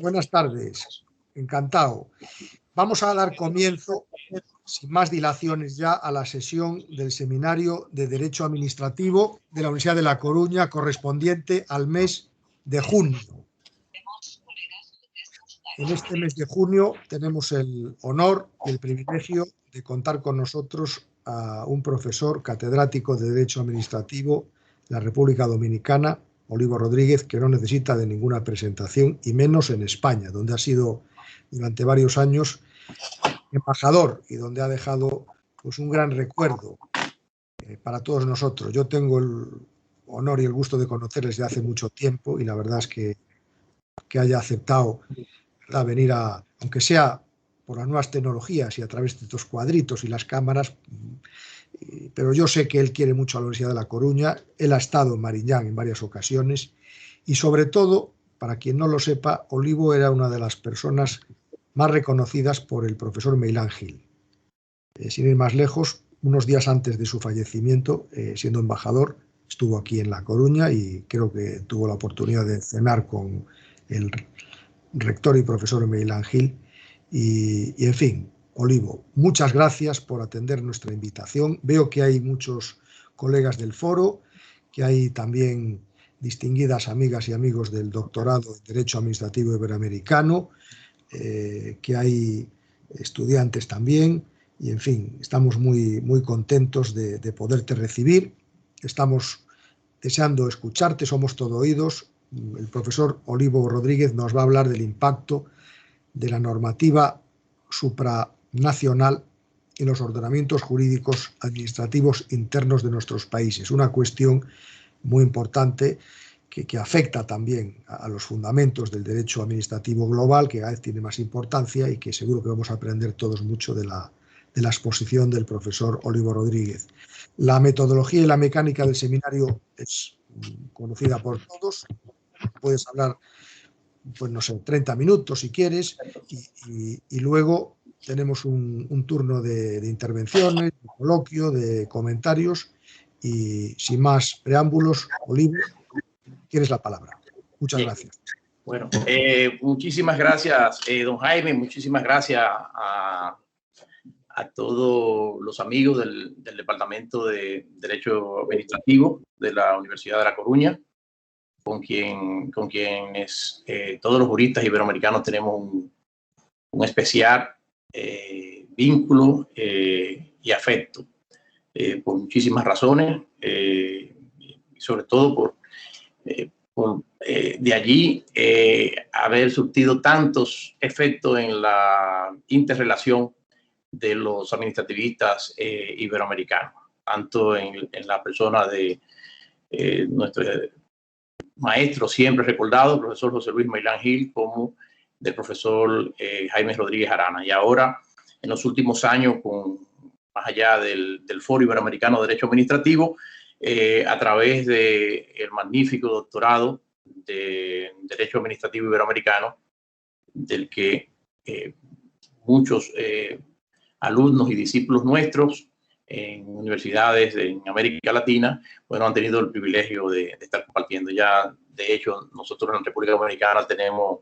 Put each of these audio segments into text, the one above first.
Buenas tardes, encantado. Vamos a dar comienzo, sin más dilaciones ya, a la sesión del Seminario de Derecho Administrativo de la Universidad de La Coruña, correspondiente al mes de junio. En este mes de junio tenemos el honor y el privilegio de contar con nosotros a un profesor catedrático de Derecho Administrativo de la República Dominicana, Olivo Rodríguez, que no necesita de ninguna presentación, y menos en España, donde ha sido durante varios años embajador y donde ha dejado pues, un gran recuerdo para todos nosotros. Yo tengo el honor y el gusto de conocerles desde hace mucho tiempo y la verdad es que haya aceptado, ¿verdad?, venir a, aunque sea por las nuevas tecnologías y a través de estos cuadritos y las cámaras, pero yo sé que él quiere mucho a la Universidad de La Coruña. Él ha estado en Mariñán en varias ocasiones y sobre todo, para quien no lo sepa, Olivo era una de las personas más reconocidas por el profesor Meilán Gil. Sin ir más lejos, unos días antes de su fallecimiento, siendo embajador, estuvo aquí en La Coruña y creo que tuvo la oportunidad de cenar con el rector y profesor Meilán Gil. Y en fin, Olivo, muchas gracias por atender nuestra invitación. Veo que hay muchos colegas del foro, que hay también distinguidas amigas y amigos del doctorado en Derecho Administrativo Iberoamericano, que hay estudiantes también, y en fin, estamos muy, muy contentos de poderte recibir. Estamos deseando escucharte, somos todo oídos. El profesor Olivo Rodríguez nos va a hablar del impacto de la normativa supranacional en los ordenamientos jurídicos administrativos internos de nuestros países. Una cuestión muy importante que afecta también a los fundamentos del derecho administrativo global, que cada vez tiene más importancia y que seguro que vamos a aprender todos mucho de la exposición del profesor Olivo Rodríguez. La metodología y la mecánica del seminario es conocida por todos. Puedes hablar, pues no sé, 30 minutos si quieres, y luego tenemos un turno de intervenciones, de coloquio, de comentarios, y sin más preámbulos, Olivo, tienes la palabra. Muchas gracias. Bueno, muchísimas gracias, don Jaime, muchísimas gracias a todos los amigos del Departamento de Derecho Administrativo de la Universidad de La Coruña, con quienes todos los juristas iberoamericanos tenemos un especial vínculo y afecto, por muchísimas razones, y sobre todo por de allí haber surtido tantos efectos en la interrelación de los administrativistas iberoamericanos, tanto en la persona de nuestro maestro siempre recordado, el profesor José Luis Meilán Gil, como del profesor Jaime Rodríguez Arana. Y ahora, en los últimos años, más allá del Foro Iberoamericano de Derecho Administrativo, a través del magnífico doctorado de Derecho Administrativo Iberoamericano, del que muchos alumnos y discípulos nuestros en universidades en América Latina, bueno, han tenido el privilegio de estar compartiendo. Ya, de hecho, nosotros en la República Dominicana tenemos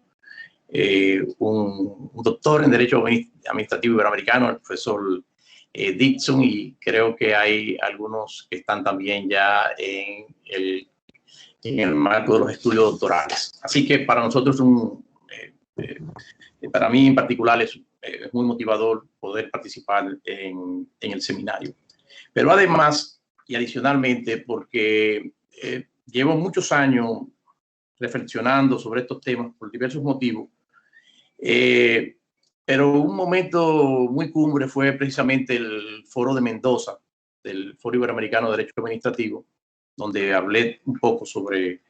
un doctor en Derecho Administrativo Iberoamericano, el profesor Dixon, y creo que hay algunos que están también ya en el marco de los estudios doctorales. Así que para nosotros, para mí en particular, es muy motivador poder participar en el seminario. Pero además y adicionalmente, porque llevo muchos años reflexionando sobre estos temas por diversos motivos, pero un momento muy cumbre fue precisamente el Foro de Mendoza, del Foro Iberoamericano de Derecho Administrativo, donde hablé un poco sobre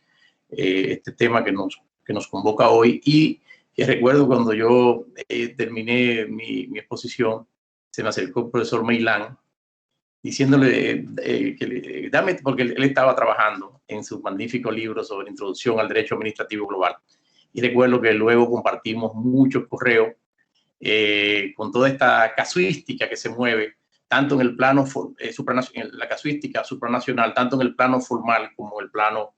este tema que nos convoca hoy. Y que recuerdo cuando yo terminé mi exposición, se me acercó el profesor Meilán diciéndole que dame, porque él estaba trabajando en su magnífico libro sobre introducción al derecho administrativo global. Y recuerdo que luego compartimos muchos correos con toda esta casuística que se mueve, tanto en el plano la casuística supranacional, tanto en el plano formal como el plano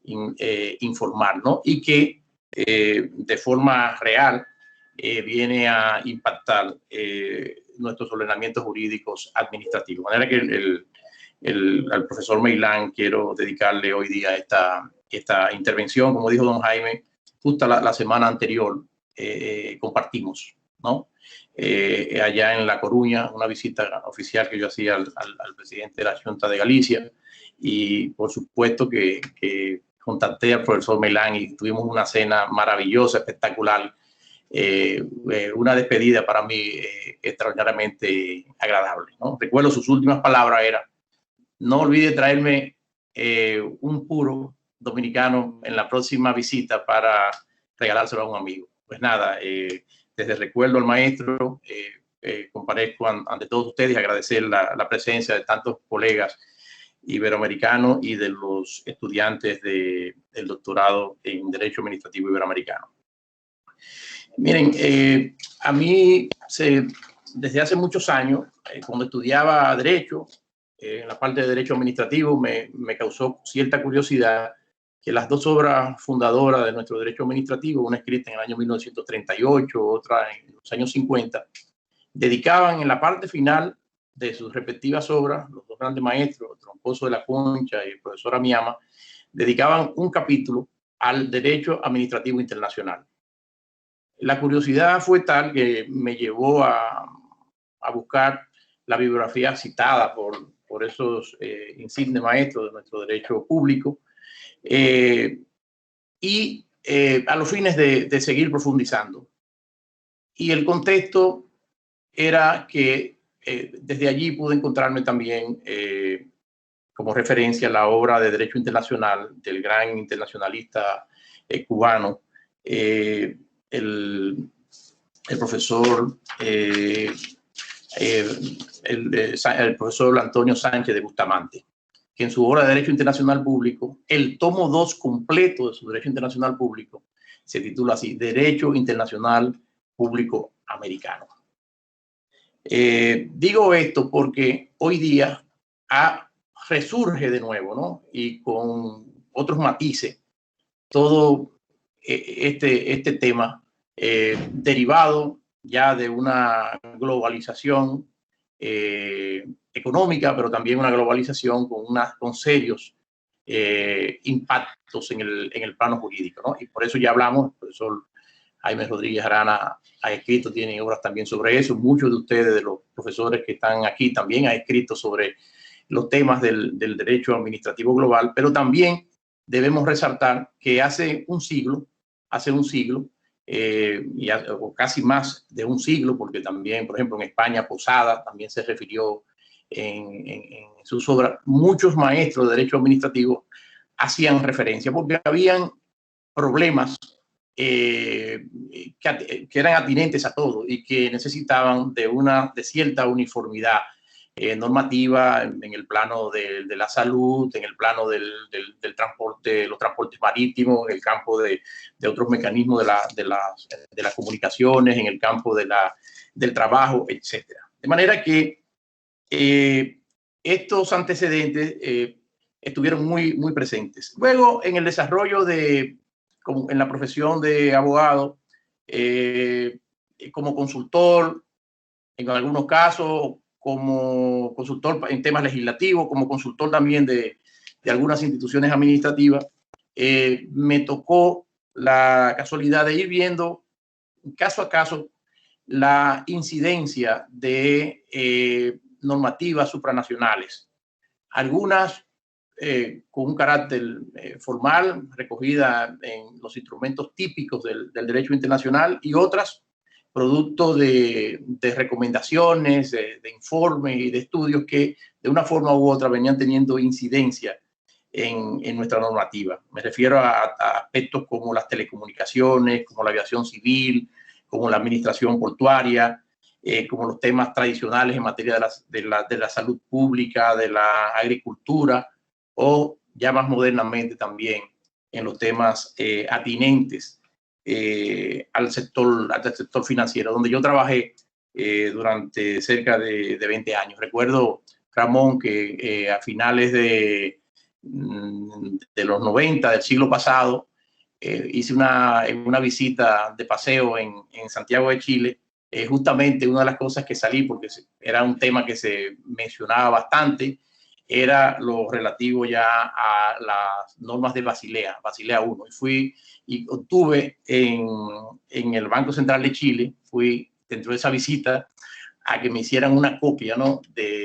informal, ¿no? Y que de forma real viene a impactar nuestros ordenamientos jurídicos administrativos. De manera que al profesor Meilán quiero dedicarle hoy día esta intervención. Como dijo don Jaime, justo la semana anterior compartimos, ¿no? Allá en La Coruña, una visita oficial que yo hacía al presidente de la Junta de Galicia, y por supuesto que contacté al profesor Meilán y tuvimos una cena maravillosa, espectacular, una despedida para mí extraordinariamente agradable, ¿no? Recuerdo sus últimas palabras era: no olvide traerme un puro dominicano en la próxima visita para regalárselo a un amigo. Pues nada, desde recuerdo al maestro, comparezco ante todos ustedes y agradecer la presencia de tantos colegas iberoamericanos y de los estudiantes del doctorado en Derecho Administrativo Iberoamericano. Miren, a mí desde hace muchos años, cuando estudiaba Derecho, en la parte de Derecho Administrativo, me causó cierta curiosidad que las dos obras fundadoras de nuestro Derecho Administrativo, una escrita en el año 1938, otra en los años 50, dedicaban en la parte final de sus respectivas obras, los dos grandes maestros, Troncoso de la Concha y el profesor Amiama, dedicaban un capítulo al Derecho Administrativo Internacional. La curiosidad fue tal que me llevó a buscar la bibliografía citada por esos insignes maestros de nuestro derecho público, y a los fines de seguir profundizando. Y el contexto era que desde allí pude encontrarme también como referencia la obra de Derecho Internacional del gran internacionalista cubano, el profesor el profesor Antonio Sánchez de Bustamante, que en su obra de Derecho Internacional Público, el tomo 2 completo de su Derecho Internacional Público se titula así: Derecho Internacional Público Americano. Digo esto porque hoy día resurge de nuevo, ¿no? Y con otros matices, todo este tema derivado ya de una globalización económica, pero también una globalización con serios impactos en el plano jurídico, ¿no? Y por eso ya hablamos, el profesor Jaime Rodríguez Arana ha escrito, tiene obras también sobre eso. Muchos de ustedes, de los profesores que están aquí, también han escrito sobre los temas del derecho administrativo global, pero también debemos resaltar que hace un siglo, o casi más de un siglo, porque también, por ejemplo, en España, Posada también se refirió en sus obras, muchos maestros de derecho administrativo hacían referencia, porque habían problemas que eran atinentes a todo y que necesitaban de cierta uniformidad normativa en el plano de la salud, en el plano del transporte, los transportes marítimos, en el campo de otros mecanismos de las comunicaciones, en el campo del trabajo, etc. De manera que estos antecedentes estuvieron muy presentes. Luego, en el desarrollo en la profesión de abogado, como consultor, en algunos casos como consultor en temas legislativos, como consultor también de algunas instituciones administrativas, me tocó la casualidad de ir viendo caso a caso la incidencia de normativas supranacionales, algunas con un carácter formal, recogida en los instrumentos típicos del derecho internacional, y otras producto de recomendaciones, de informes y de estudios que de una forma u otra venían teniendo incidencia en nuestra normativa. Me refiero a aspectos como las telecomunicaciones, como la aviación civil, como la administración portuaria, como los temas tradicionales en materia de la salud pública, de la agricultura, o ya más modernamente también en los temas atinentes al sector financiero, donde yo trabajé durante cerca de 20 años. Recuerdo, Ramón, que a finales de los 90 del siglo pasado, hice una visita de paseo en Santiago de Chile. Justamente una de las cosas que salí, porque era un tema que se mencionaba bastante, era lo relativo ya a las normas de Basilea 1. Y fui y obtuve en el Banco Central de Chile, fui dentro de esa visita a que me hicieran una copia, ¿no?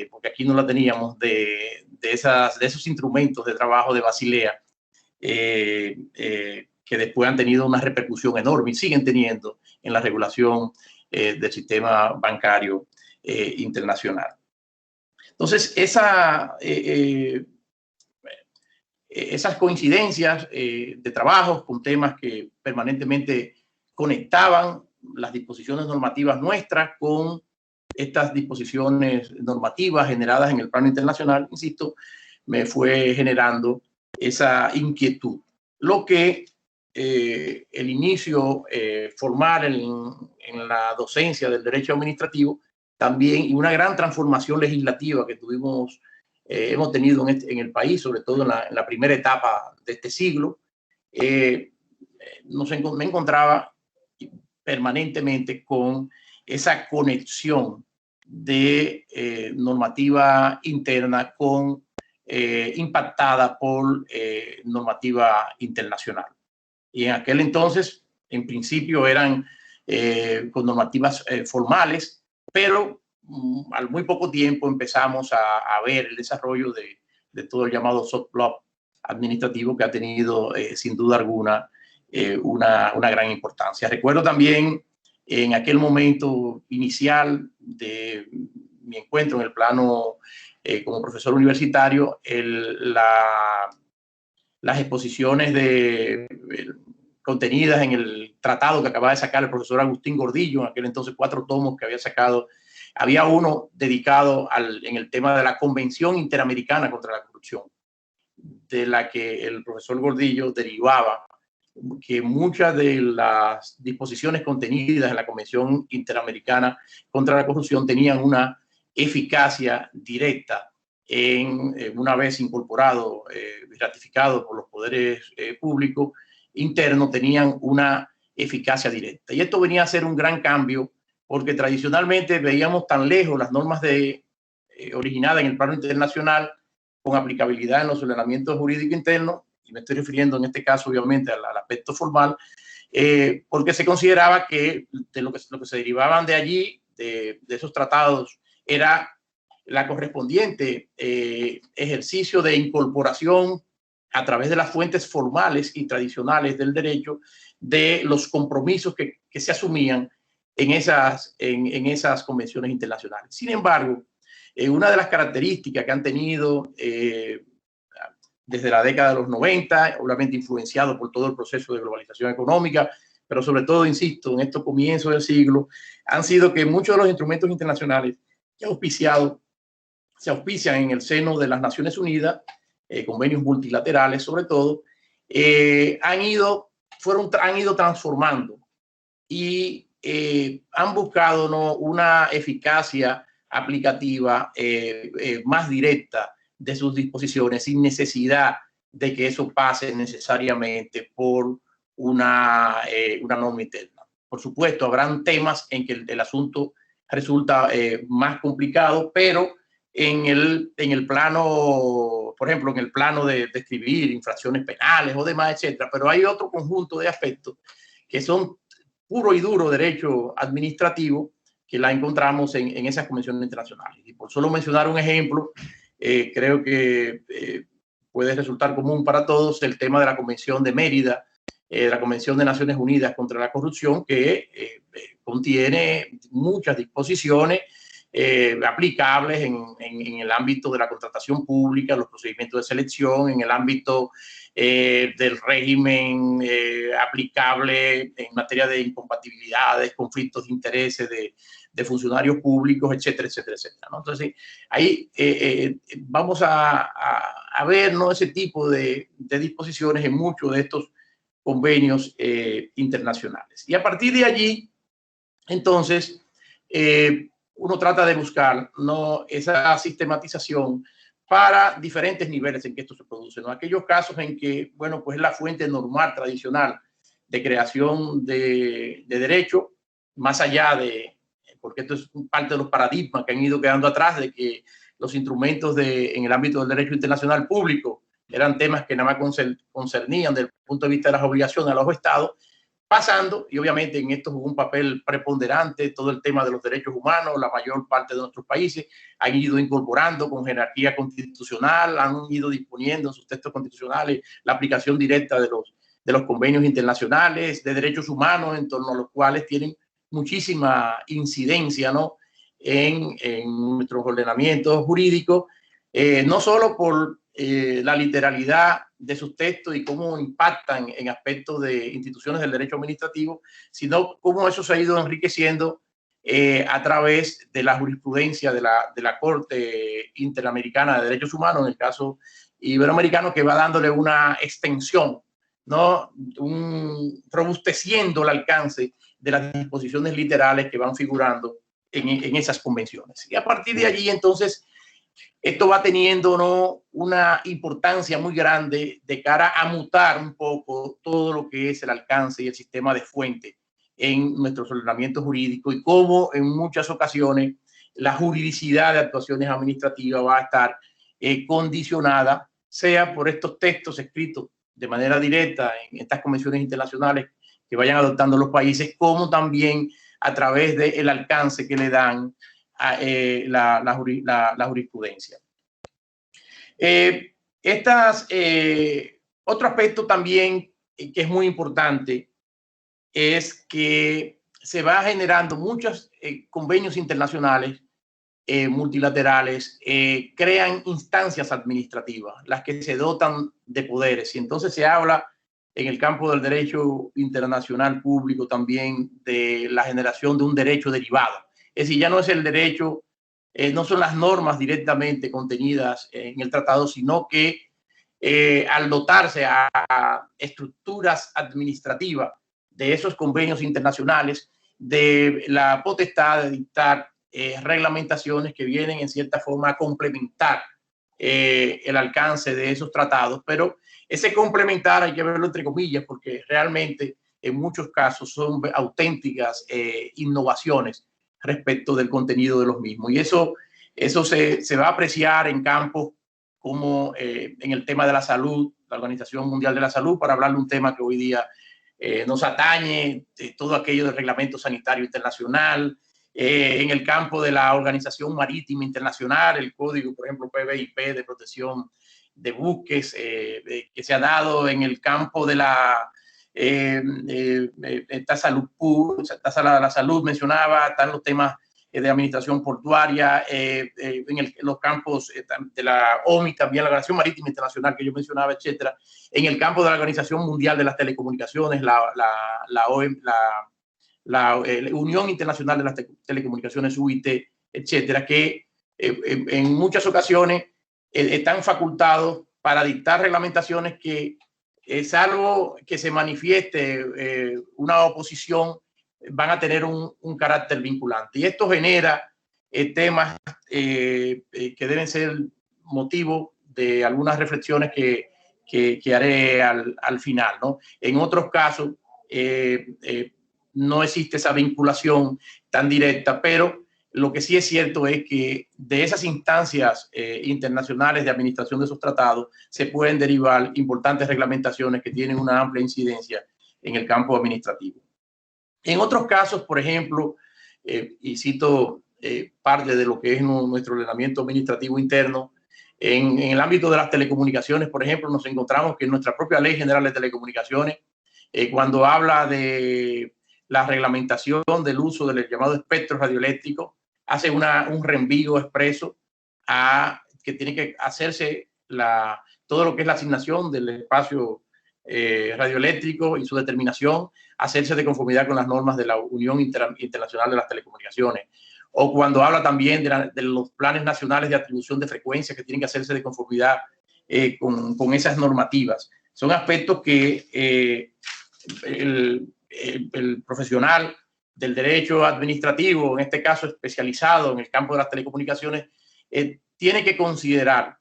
Porque aquí no la teníamos, de esos instrumentos de trabajo de Basilea, que después han tenido una repercusión enorme y siguen teniendo en la regulación del sistema bancario internacional. Entonces, esas coincidencias de trabajos con temas que permanentemente conectaban las disposiciones normativas nuestras con estas disposiciones normativas generadas en el plano internacional, insisto, me fue generando esa inquietud. Lo que el inicio formal en la docencia del derecho administrativo también, y una gran transformación legislativa que hemos tenido en el país, sobre todo en la primera etapa de este siglo, me encontraba permanentemente con esa conexión de normativa interna impactada por normativa internacional. Y en aquel entonces, en principio, eran con normativas formales, pero al muy poco tiempo empezamos a ver el desarrollo de todo el llamado soft law administrativo, que ha tenido sin duda alguna una gran importancia. Recuerdo también en aquel momento inicial de mi encuentro en el plano como profesor universitario, las exposiciones contenidas en el tratado que acababa de sacar el profesor Agustín Gordillo, en aquel entonces 4 tomos que había sacado. Había uno dedicado en el tema de la Convención Interamericana contra la Corrupción, de la que el profesor Gordillo derivaba que muchas de las disposiciones contenidas en la Convención Interamericana contra la Corrupción tenían una eficacia directa una vez incorporado y ratificado por los poderes públicos internos, tenían una eficacia directa. Y esto venía a ser un gran cambio, porque tradicionalmente veíamos tan lejos las normas originadas en el plano internacional con aplicabilidad en los ordenamientos jurídicos internos, y me estoy refiriendo en este caso obviamente al aspecto formal, porque se consideraba que lo que se derivaban de allí, de esos tratados, era la correspondiente ejercicio de incorporación a través de las fuentes formales y tradicionales del derecho de los compromisos que se asumían en esas convenciones internacionales. Sin embargo, una de las características que han tenido desde la década de los 90, obviamente influenciado por todo el proceso de globalización económica, pero sobre todo, insisto, en estos comienzos del siglo, han sido que muchos de los instrumentos internacionales que se auspician en el seno de las Naciones Unidas, convenios multilaterales sobre todo, han ido transformando y han buscado, ¿no?, una eficacia aplicativa más directa de sus disposiciones, sin necesidad de que eso pase necesariamente por una norma interna. Por supuesto, habrán temas en que el asunto resulta más complicado, pero en el plano, por ejemplo, en el plano de describir infracciones penales o demás, etcétera. Pero hay otro conjunto de aspectos que son puro y duro derecho administrativo, que la encontramos en esas convenciones internacionales. Y por solo mencionar un ejemplo, creo que puede resultar común para todos el tema de la Convención de Mérida, la Convención de Naciones Unidas contra la Corrupción, que contiene muchas disposiciones aplicables en el ámbito de la contratación pública, los procedimientos de selección, en el ámbito del régimen aplicable en materia de incompatibilidades, conflictos de intereses de funcionarios públicos, etcétera, etcétera, etcétera, ¿no? Entonces, ahí vamos a ver, ¿no?, ese tipo de disposiciones en muchos de estos convenios internacionales. Y a partir de allí, entonces, uno trata de buscar, ¿no?, esa sistematización para diferentes niveles en que esto se produce, ¿no? Aquellos casos en que, bueno, pues es la fuente normal tradicional de creación de derecho, más allá de, porque esto es parte de los paradigmas que han ido quedando atrás, de que los instrumentos en el ámbito del derecho internacional público eran temas que nada más concernían desde el punto de vista de las obligaciones a los estados, pasando, y obviamente en esto jugó un papel preponderante todo el tema de los derechos humanos. La mayor parte de nuestros países han ido incorporando con jerarquía constitucional, han ido disponiendo en sus textos constitucionales la aplicación directa de los convenios internacionales de derechos humanos, en torno a los cuales tienen muchísima incidencia, ¿no?, en nuestros ordenamientos jurídicos, no solo por la literalidad de sus textos y cómo impactan en aspectos de instituciones del derecho administrativo, sino cómo eso se ha ido enriqueciendo a través de la jurisprudencia de la Corte Interamericana de Derechos Humanos, en el caso iberoamericano, que va dándole una extensión, ¿no?, robusteciendo el alcance de las disposiciones literales que van figurando en esas convenciones. Y a partir de allí, entonces, esto va teniendo, ¿no?, una importancia muy grande de cara a mutar un poco todo lo que es el alcance y el sistema de fuente en nuestros ordenamientos jurídicos, y cómo en muchas ocasiones la juridicidad de actuaciones administrativas va a estar condicionada, sea por estos textos escritos de manera directa en estas convenciones internacionales que vayan adoptando los países, como también a través del alcance que le dan a la jurisprudencia. Otro aspecto también que es muy importante es que se va generando muchos convenios internacionales multilaterales, crean instancias administrativas, las que se dotan de poderes. Y entonces se habla en el campo del derecho internacional público también de la generación de un derecho derivado. Es decir, ya no es el derecho, no son las normas directamente contenidas en el tratado, sino que al dotarse a estructuras administrativas de esos convenios internacionales, de la potestad de dictar reglamentaciones que vienen en cierta forma a complementar el alcance de esos tratados, pero ese complementar hay que verlo entre comillas, porque realmente en muchos casos son auténticas innovaciones respecto del contenido de los mismos, y eso se va a apreciar en campos como en el tema de la salud, la Organización Mundial de la Salud, para hablar de un tema que hoy día nos atañe, todo aquello del Reglamento Sanitario Internacional, en el campo de la Organización Marítima Internacional, el código, por ejemplo, PBIP de protección de buques, que se ha dado en el campo de la la salud mencionaba, están los temas de administración portuaria, los campos de la OMI, también la Organización Marítima Internacional que yo mencionaba, etcétera, en el campo de la Organización Mundial de las Telecomunicaciones, la Unión Internacional de las Telecomunicaciones, UIT, etcétera, que en muchas ocasiones están facultados para dictar reglamentaciones que, salvo que se manifieste una oposición, van a tener un carácter vinculante. Y esto genera temas que deben ser motivo de algunas reflexiones que haré al final, ¿no? En otros casos, no existe esa vinculación tan directa, pero lo que sí es cierto es que de esas instancias internacionales de administración de esos tratados se pueden derivar importantes reglamentaciones que tienen una amplia incidencia en el campo administrativo. En otros casos, por ejemplo, y cito parte de lo que es nuestro ordenamiento administrativo interno, en el ámbito de las telecomunicaciones, por ejemplo, nos encontramos que en nuestra propia Ley General de Telecomunicaciones, cuando habla de la reglamentación del uso del llamado espectro radioeléctrico, hace un reenvío expreso a que tiene que hacerse todo lo que es la asignación del espacio radioeléctrico y su determinación, hacerse de conformidad con las normas de la Unión Internacional de las Telecomunicaciones. O cuando habla también de los planes nacionales de atribución de frecuencias que tienen que hacerse de conformidad con esas normativas. Son aspectos que el profesional del derecho administrativo, en este caso especializado en el campo de las telecomunicaciones, tiene que considerar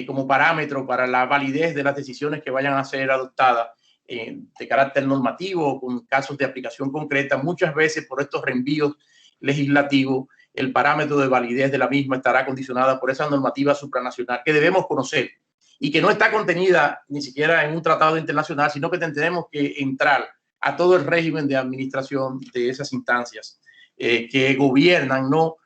como parámetro para la validez de las decisiones que vayan a ser adoptadas de carácter normativo, con casos de aplicación concreta, muchas veces por estos reenvíos legislativos, el parámetro de validez de la misma estará condicionada por esa normativa supranacional que debemos conocer y que no está contenida ni siquiera en un tratado internacional, sino que tenemos que entrar a todo el régimen de administración de esas instancias que gobiernan, ¿no?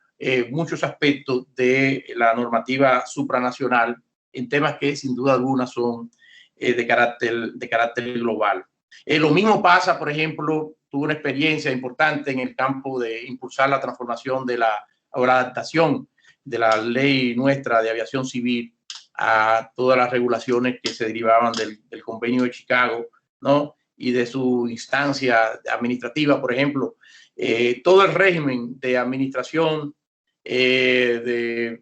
Muchos aspectos de la normativa supranacional en temas que sin duda alguna son de carácter global. Lo mismo pasa, por ejemplo, tuve una experiencia importante en el campo de impulsar la transformación de la adaptación de la ley nuestra de aviación civil a todas las regulaciones que se derivaban del convenio de Chicago, ¿no? Y de su instancia administrativa, por ejemplo, todo el régimen de administración de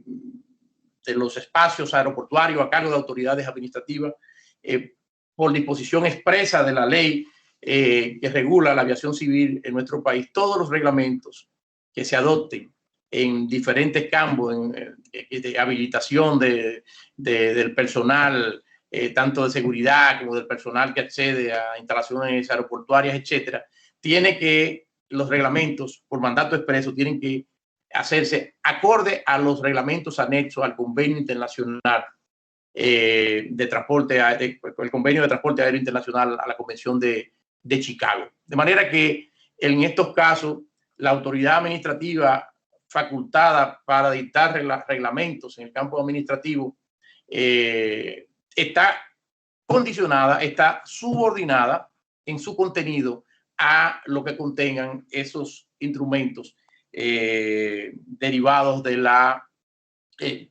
los espacios aeroportuarios a cargo de autoridades administrativas, por disposición expresa de la ley que regula la aviación civil en nuestro país, todos los reglamentos que se adopten en diferentes campos de habilitación del personal, tanto de seguridad como del personal que accede a instalaciones aeroportuarias, etcétera, los reglamentos por mandato expreso tienen que hacerse acorde a los reglamentos anexos al convenio internacional de transporte, el convenio de transporte aéreo internacional, a la convención de Chicago. De manera que en estos casos la autoridad administrativa facultada para dictar reglamentos en el campo administrativo está condicionada, está subordinada en su contenido a lo que contengan esos instrumentos derivados de la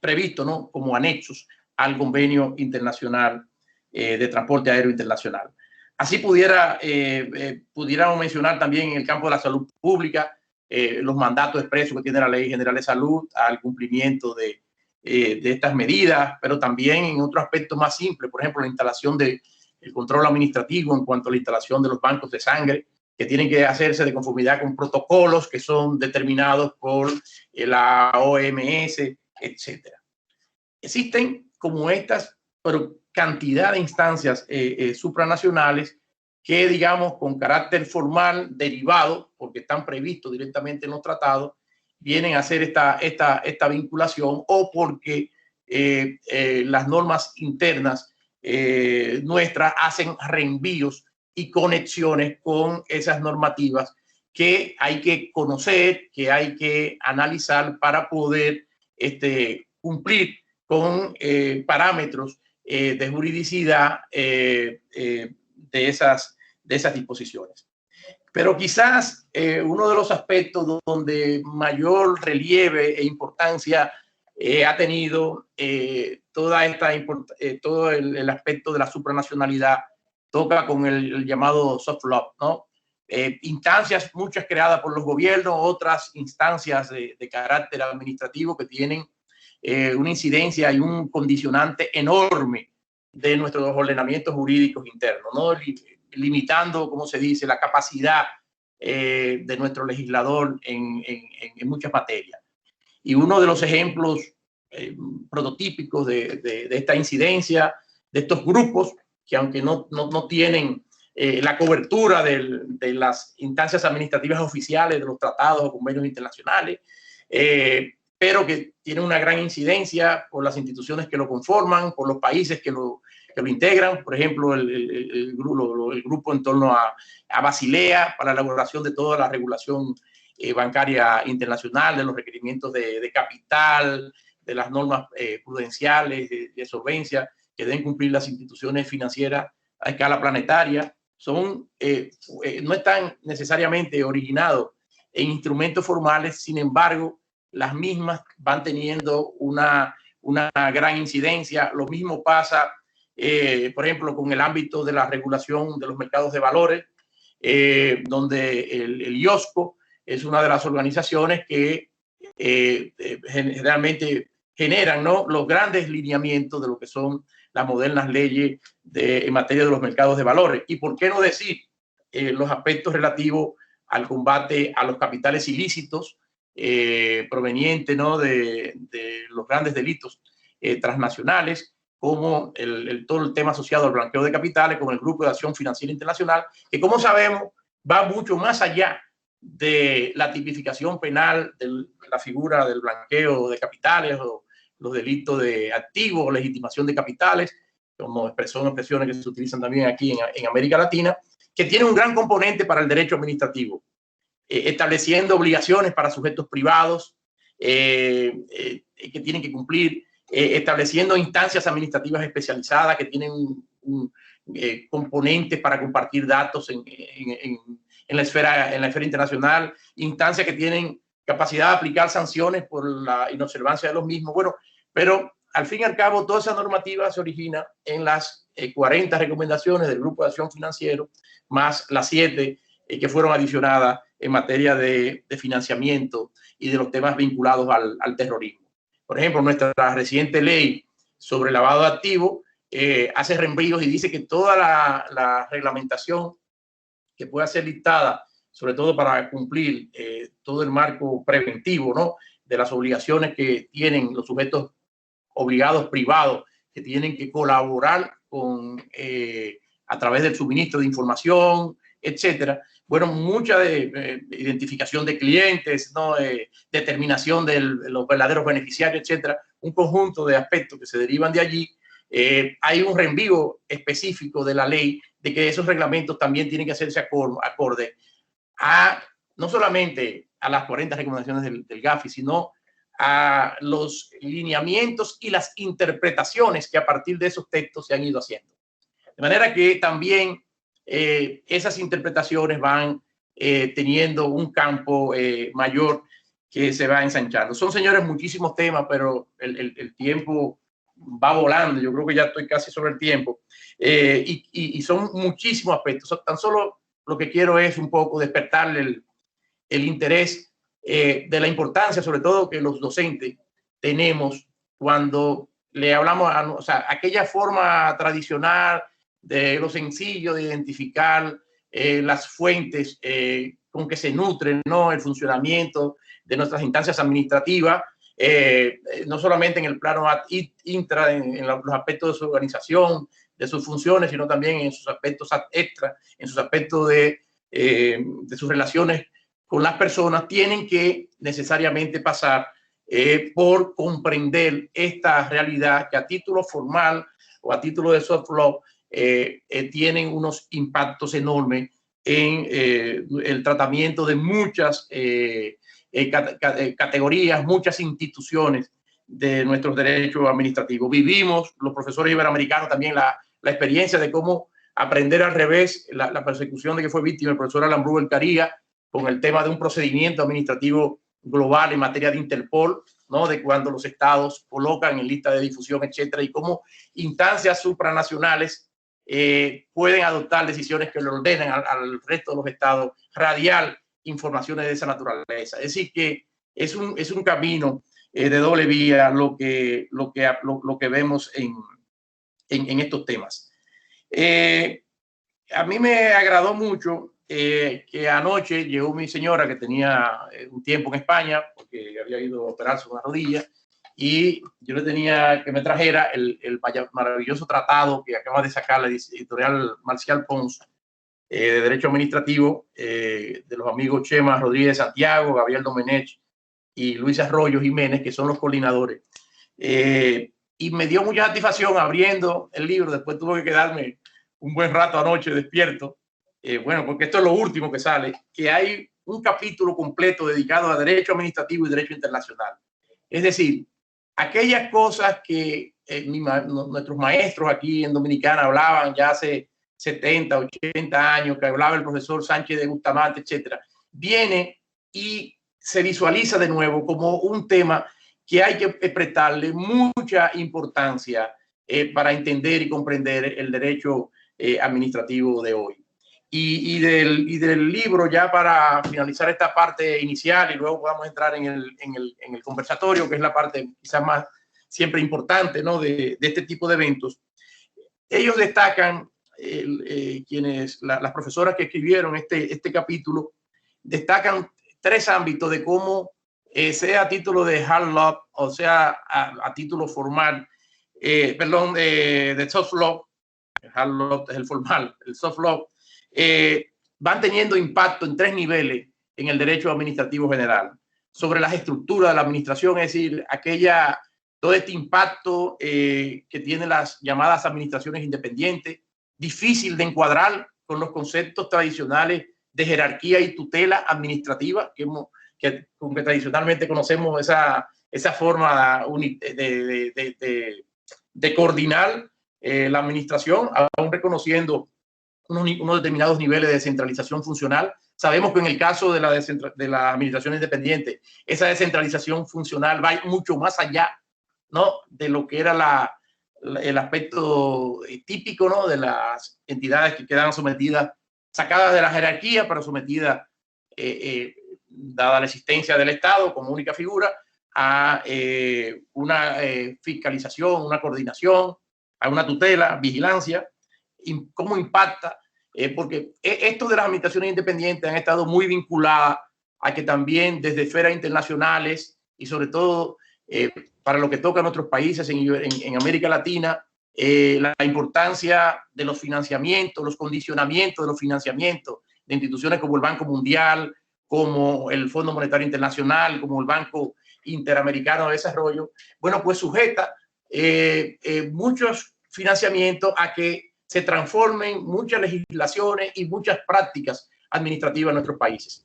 previsto, ¿no? Como anexos al convenio internacional de transporte aéreo internacional. Así pudiéramos mencionar también en el campo de la salud pública los mandatos expresos que tiene la Ley General de Salud al cumplimiento de estas medidas, pero también en otros aspectos más simples, por ejemplo, la instalación del control administrativo en cuanto a la instalación de los bancos de sangre, que tienen que hacerse de conformidad con protocolos que son determinados por la OMS, etcétera. Existen como estas, pero cantidad de instancias supranacionales que, digamos, con carácter formal, derivado, porque están previstos directamente en los tratados, vienen a hacer esta vinculación, o porque las normas internas nuestras hacen reenvíos y conexiones con esas normativas que hay que conocer, que hay que analizar para poder cumplir con parámetros de juridicidad de esas disposiciones. Pero quizás uno de los aspectos donde mayor relieve e importancia ha tenido todo el aspecto de la supranacionalidad toca con el llamado soft law, ¿no? Instancias, muchas creadas por los gobiernos, otras instancias de carácter administrativo que tienen una incidencia y un condicionante enorme de nuestros ordenamientos jurídicos internos, ¿no? Limitando, como se dice, la capacidad de nuestro legislador en muchas materias. Y uno de los ejemplos prototípicos de esta incidencia, de estos grupos, que aunque no tienen la cobertura de las instancias administrativas oficiales, de los tratados o convenios internacionales, pero que tienen una gran incidencia por las instituciones que lo conforman, por los países que lo integran. Por ejemplo, el grupo en torno a Basilea para la elaboración de toda la regulación bancaria internacional, de los requerimientos de capital, de las normas prudenciales, de solvencia que deben cumplir las instituciones financieras a escala planetaria, no están necesariamente originados en instrumentos formales. Sin embargo, las mismas van teniendo una gran incidencia. Lo mismo pasa, por ejemplo, con el ámbito de la regulación de los mercados de valores, donde el IOSCO es una de las organizaciones que generalmente generan, ¿no?, los grandes lineamientos de lo que son las modernas leyes en materia de los mercados de valores. Y por qué no decir los aspectos relativos al combate a los capitales ilícitos provenientes, ¿no?, de los grandes delitos transnacionales, como todo el tema asociado al blanqueo de capitales, con el Grupo de Acción Financiera Internacional, que como sabemos va mucho más allá de la tipificación penal de la figura del blanqueo de capitales o los delitos de activos o legitimación de capitales, como expresiones que se utilizan también aquí en América Latina, que tiene un gran componente para el derecho administrativo, estableciendo obligaciones para sujetos privados que tienen que cumplir, estableciendo instancias administrativas especializadas que tienen componentes para compartir datos en la esfera internacional, instancias que tienen capacidad de aplicar sanciones por la inobservancia de los mismos. Bueno, pero al fin y al cabo toda esa normativa se origina en las 40 recomendaciones del Grupo de Acción Financiero, más las 7 que fueron adicionadas en materia de financiamiento y de los temas vinculados al terrorismo. Por ejemplo, nuestra reciente ley sobre lavado de activos hace reenvíos y dice que toda la reglamentación que pueda ser dictada, sobre todo para cumplir todo el marco preventivo, ¿no?, de las obligaciones que tienen los sujetos obligados privados, que tienen que colaborar a través del suministro de información, etcétera. Bueno, mucha identificación de clientes, ¿no?, determinación de los verdaderos beneficiarios, etcétera. Un conjunto de aspectos que se derivan de allí. Hay un reenvío específico de la ley de que esos reglamentos también tienen que hacerse acorde a no solamente a las 40 recomendaciones del GAFI, sino a los lineamientos y las interpretaciones que a partir de esos textos se han ido haciendo. De manera que también esas interpretaciones van teniendo un campo mayor que se va ensanchando. Son, señores, muchísimos temas, pero el tiempo va volando. Yo creo que ya estoy casi sobre el tiempo. Y son muchísimos aspectos. Tan solo lo que quiero es un poco despertarle el interés de la importancia, sobre todo, que los docentes tenemos cuando le hablamos o sea, aquella forma tradicional de lo sencillo de identificar las fuentes con que se nutren, ¿no?, el funcionamiento de nuestras instancias administrativas, no solamente en el plano intra, en los aspectos de su organización, de sus funciones, sino también en sus aspectos extra, en sus aspectos de sus relaciones con las personas, tienen que necesariamente pasar por comprender esta realidad que a título formal o a título de soft law tienen unos impactos enormes en el tratamiento de muchas categorías, muchas instituciones de nuestros derechos administrativos. Vivimos, los profesores iberoamericanos, también la experiencia de cómo aprender al revés la persecución de que fue víctima el profesor Alan Brugel Caría con el tema de un procedimiento administrativo global en materia de Interpol, ¿no?, de cuando los estados colocan en lista de difusión, etcétera, y cómo instancias supranacionales pueden adoptar decisiones que le ordenen al resto de los estados radiar informaciones de esa naturaleza. Es decir, que es un camino de doble vía lo que vemos en estos temas. A mí me agradó mucho que anoche llegó mi señora, que tenía un tiempo en España porque había ido a operarse una rodilla, y yo le tenía que me trajera el maravilloso tratado que acaba de sacar la editorial Marcial Pons de Derecho Administrativo, de los amigos Chema Rodríguez Santiago, Gabriel Domenech y Luis Arroyo Jiménez, que son los coordinadores. Y me dio mucha satisfacción abriendo el libro. Después tuve que quedarme un buen rato anoche despierto. Bueno, porque esto es lo último que sale, que hay un capítulo completo dedicado a Derecho Administrativo y Derecho Internacional. Es decir, aquellas cosas que nuestros maestros aquí en Dominicana hablaban ya hace 70, 80 años, que hablaba el profesor Sánchez de Bustamante, etcétera, viene y se visualiza de nuevo como un tema que hay que prestarle mucha importancia para entender y comprender el derecho administrativo de hoy. Y del libro, ya para finalizar esta parte inicial y luego podamos entrar en el conversatorio, que es la parte quizás más siempre importante, ¿no?, de este tipo de eventos. Ellos destacan, las profesoras que escribieron este capítulo, destacan 3 ámbitos de cómo, sea a título de hard law o sea a título formal, de soft law, hard law es el formal, el soft law, van teniendo impacto en 3 niveles en el derecho administrativo general, sobre las estructuras de la administración, es decir, todo este impacto que tienen las llamadas administraciones independientes, difícil de encuadrar con los conceptos tradicionales de jerarquía y tutela administrativa, que tradicionalmente conocemos esa forma de coordinar la administración, aún reconociendo unos determinados niveles de descentralización funcional. Sabemos que en el caso de la administración independiente, esa descentralización funcional va mucho más allá, ¿no?, de lo que era el aspecto típico, ¿no?, de las entidades que quedan sometidas, sacadas de la jerarquía, pero sometidas, dada la existencia del Estado como única figura, a una fiscalización, una coordinación, a una tutela, vigilancia. ¿Cómo impacta? Porque esto de las administraciones independientes han estado muy vinculadas a que también desde esferas internacionales y sobre todo para lo que toca a nuestros países en América Latina, la importancia de los financiamientos, los condicionamientos de los financiamientos de instituciones como el Banco Mundial, como el Fondo Monetario Internacional, como el Banco Interamericano de Desarrollo, bueno, pues sujeta muchos financiamientos a que se transformen muchas legislaciones y muchas prácticas administrativas en nuestros países.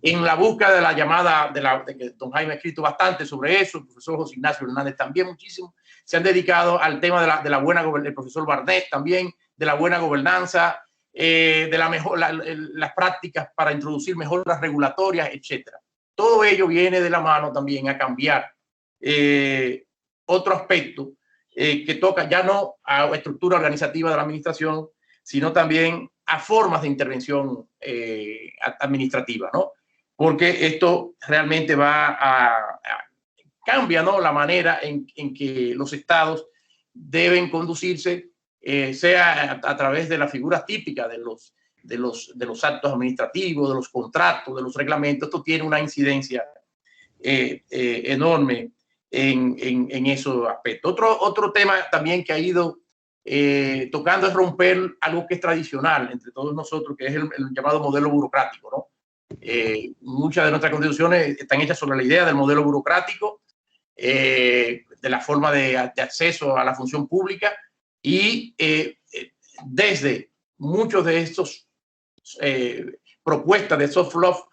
En la búsqueda de la llamada, de que don Jaime ha escrito bastante sobre eso, el profesor José Ignacio Hernández también muchísimo, se han dedicado al tema de la buena gobernanza, el profesor Barnett también, de la buena gobernanza, las prácticas para introducir mejoras regulatorias, etcétera. Todo ello viene de la mano también a cambiar otro aspecto que toca ya no a estructura organizativa de la administración, sino también a formas de intervención administrativa, ¿no? Porque esto realmente cambia, ¿no?, la manera en que los estados deben conducirse, sea a través de las figuras típicas de los actos administrativos, de los contratos, de los reglamentos. Esto tiene una incidencia enorme en esos aspectos. Otro tema también que ha ido tocando es romper algo que es tradicional entre todos nosotros, que es el llamado modelo burocrático, ¿no? Muchas de nuestras constituciones están hechas sobre la idea del modelo burocrático, de la forma de acceso a la función pública, y desde muchos de estos propuestas de soft law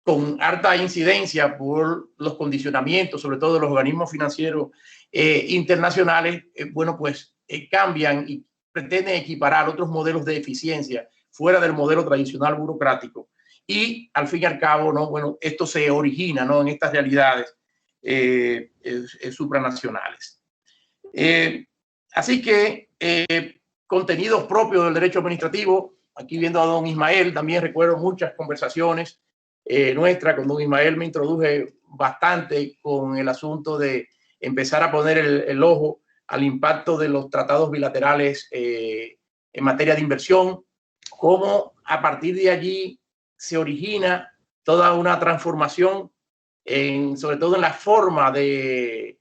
con harta incidencia por los condicionamientos, sobre todo de los organismos financieros internacionales, bueno, pues cambian y pretenden equiparar otros modelos de eficiencia fuera del modelo tradicional burocrático. Y al fin y al cabo, ¿no?, bueno, esto se origina, ¿no?, en estas realidades supranacionales. Así que contenidos propios del derecho administrativo. Aquí viendo a don Ismael, también recuerdo muchas conversaciones nuestras con don Ismael. Me introduje bastante con el asunto de empezar a poner el ojo al impacto de los tratados bilaterales en materia de inversión, cómo a partir de allí se origina toda una transformación, sobre todo en la forma de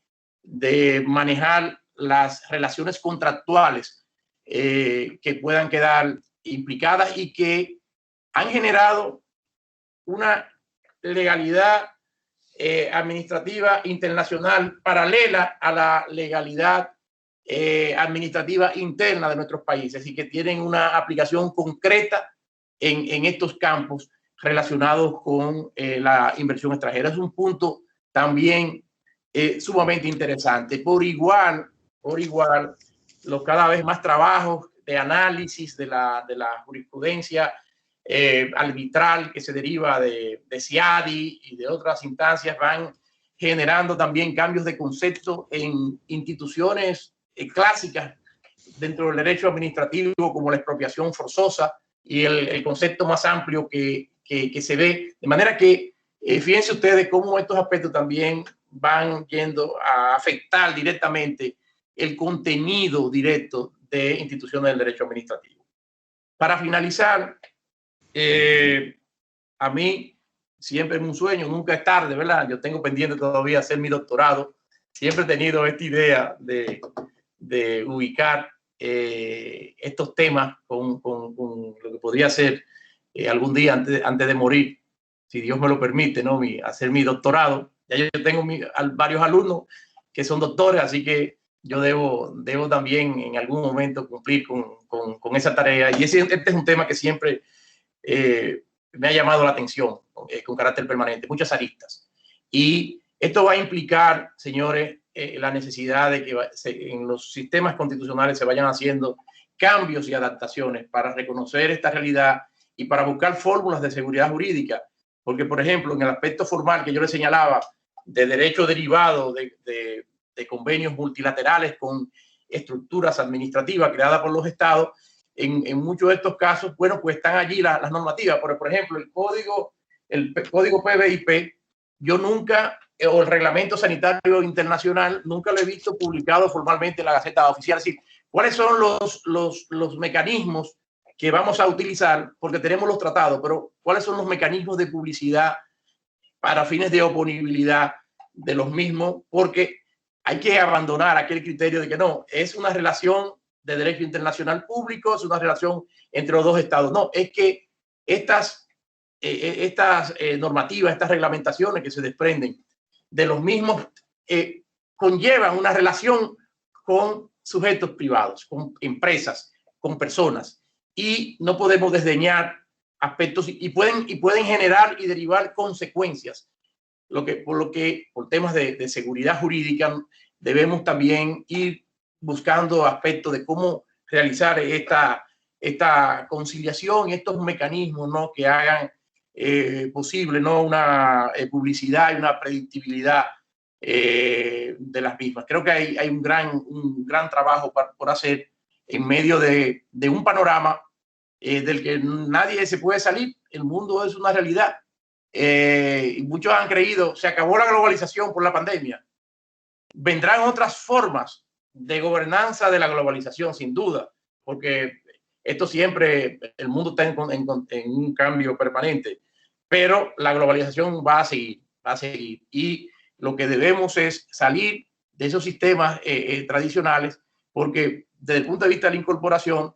manejar las relaciones contractuales que puedan quedar implicadas y que han generado una legalidad administrativa internacional paralela a la legalidad administrativa interna de nuestros países, y que tienen una aplicación concreta en estos campos relacionados con la inversión extranjera. Es un punto también sumamente interesante. Por igual, los cada vez más trabajos de análisis de la jurisprudencia arbitral que se deriva de CIADI y de otras instancias van generando también cambios de concepto en instituciones clásicas dentro del derecho administrativo, como la expropiación forzosa y el concepto más amplio que se ve. De manera que fíjense ustedes cómo estos aspectos también van yendo a afectar directamente el contenido directo de instituciones del derecho administrativo. Para finalizar, a mí siempre es un sueño, nunca es tarde, ¿verdad? Yo tengo pendiente todavía hacer mi doctorado. Siempre he tenido esta idea de de ubicar estos temas con lo que podría ser algún día antes de morir, si Dios me lo permite, ¿no? Hacer mi doctorado. Ya yo tengo varios alumnos que son doctores, así que yo debo también en algún momento cumplir con esa tarea. Y este es un tema que siempre me ha llamado la atención con carácter permanente, muchas aristas. Y esto va a implicar, señores, la necesidad de que en los sistemas constitucionales se vayan haciendo cambios y adaptaciones para reconocer esta realidad y para buscar fórmulas de seguridad jurídica. Porque, por ejemplo, en el aspecto formal que yo le señalaba de derecho derivado de convenios multilaterales con estructuras administrativas creadas por los estados, en muchos de estos casos, bueno, pues están allí las normativas. Por ejemplo, el código PBIP, yo nunca, o el reglamento sanitario internacional, nunca lo he visto publicado formalmente en la Gaceta Oficial. Es decir, ¿cuáles son los mecanismos que vamos a utilizar? Porque tenemos los tratados, pero ¿cuáles son los mecanismos de publicidad para fines de oponibilidad de los mismos? Porque hay que abandonar aquel criterio de que no, es una relación de derecho internacional público, es una relación entre los dos estados. No, es que estas normativas, estas reglamentaciones que se desprenden de los mismos conllevan una relación con sujetos privados, con empresas, con personas, y no podemos desdeñar aspectos y pueden generar y derivar consecuencias. Por temas de seguridad jurídica debemos también ir buscando aspectos de cómo realizar esta conciliación y estos mecanismos, ¿no?, que hagan posible, ¿no?, una publicidad y una predictibilidad de las mismas. Creo que hay un gran trabajo por hacer en medio de un panorama del que nadie se puede salir. El mundo es una realidad. Y muchos han creído, se acabó la globalización por la pandemia. Vendrán otras formas de gobernanza de la globalización, sin duda, porque esto siempre, el mundo está en un cambio permanente, pero la globalización va a seguir. Y lo que debemos es salir de esos sistemas tradicionales, porque desde el punto de vista de la incorporación,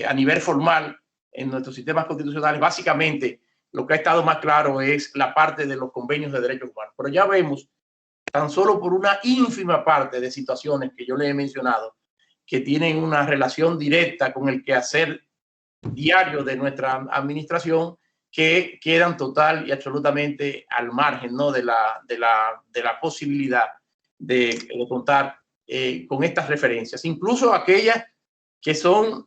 a nivel formal, en nuestros sistemas constitucionales, básicamente, lo que ha estado más claro es la parte de los convenios de derechos humanos. Pero ya vemos, tan solo por una ínfima parte de situaciones que yo les he mencionado, que tienen una relación directa con el quehacer diario de nuestra administración, que quedan total y absolutamente al margen, ¿no?, de la posibilidad de contar con estas referencias, incluso aquellas que son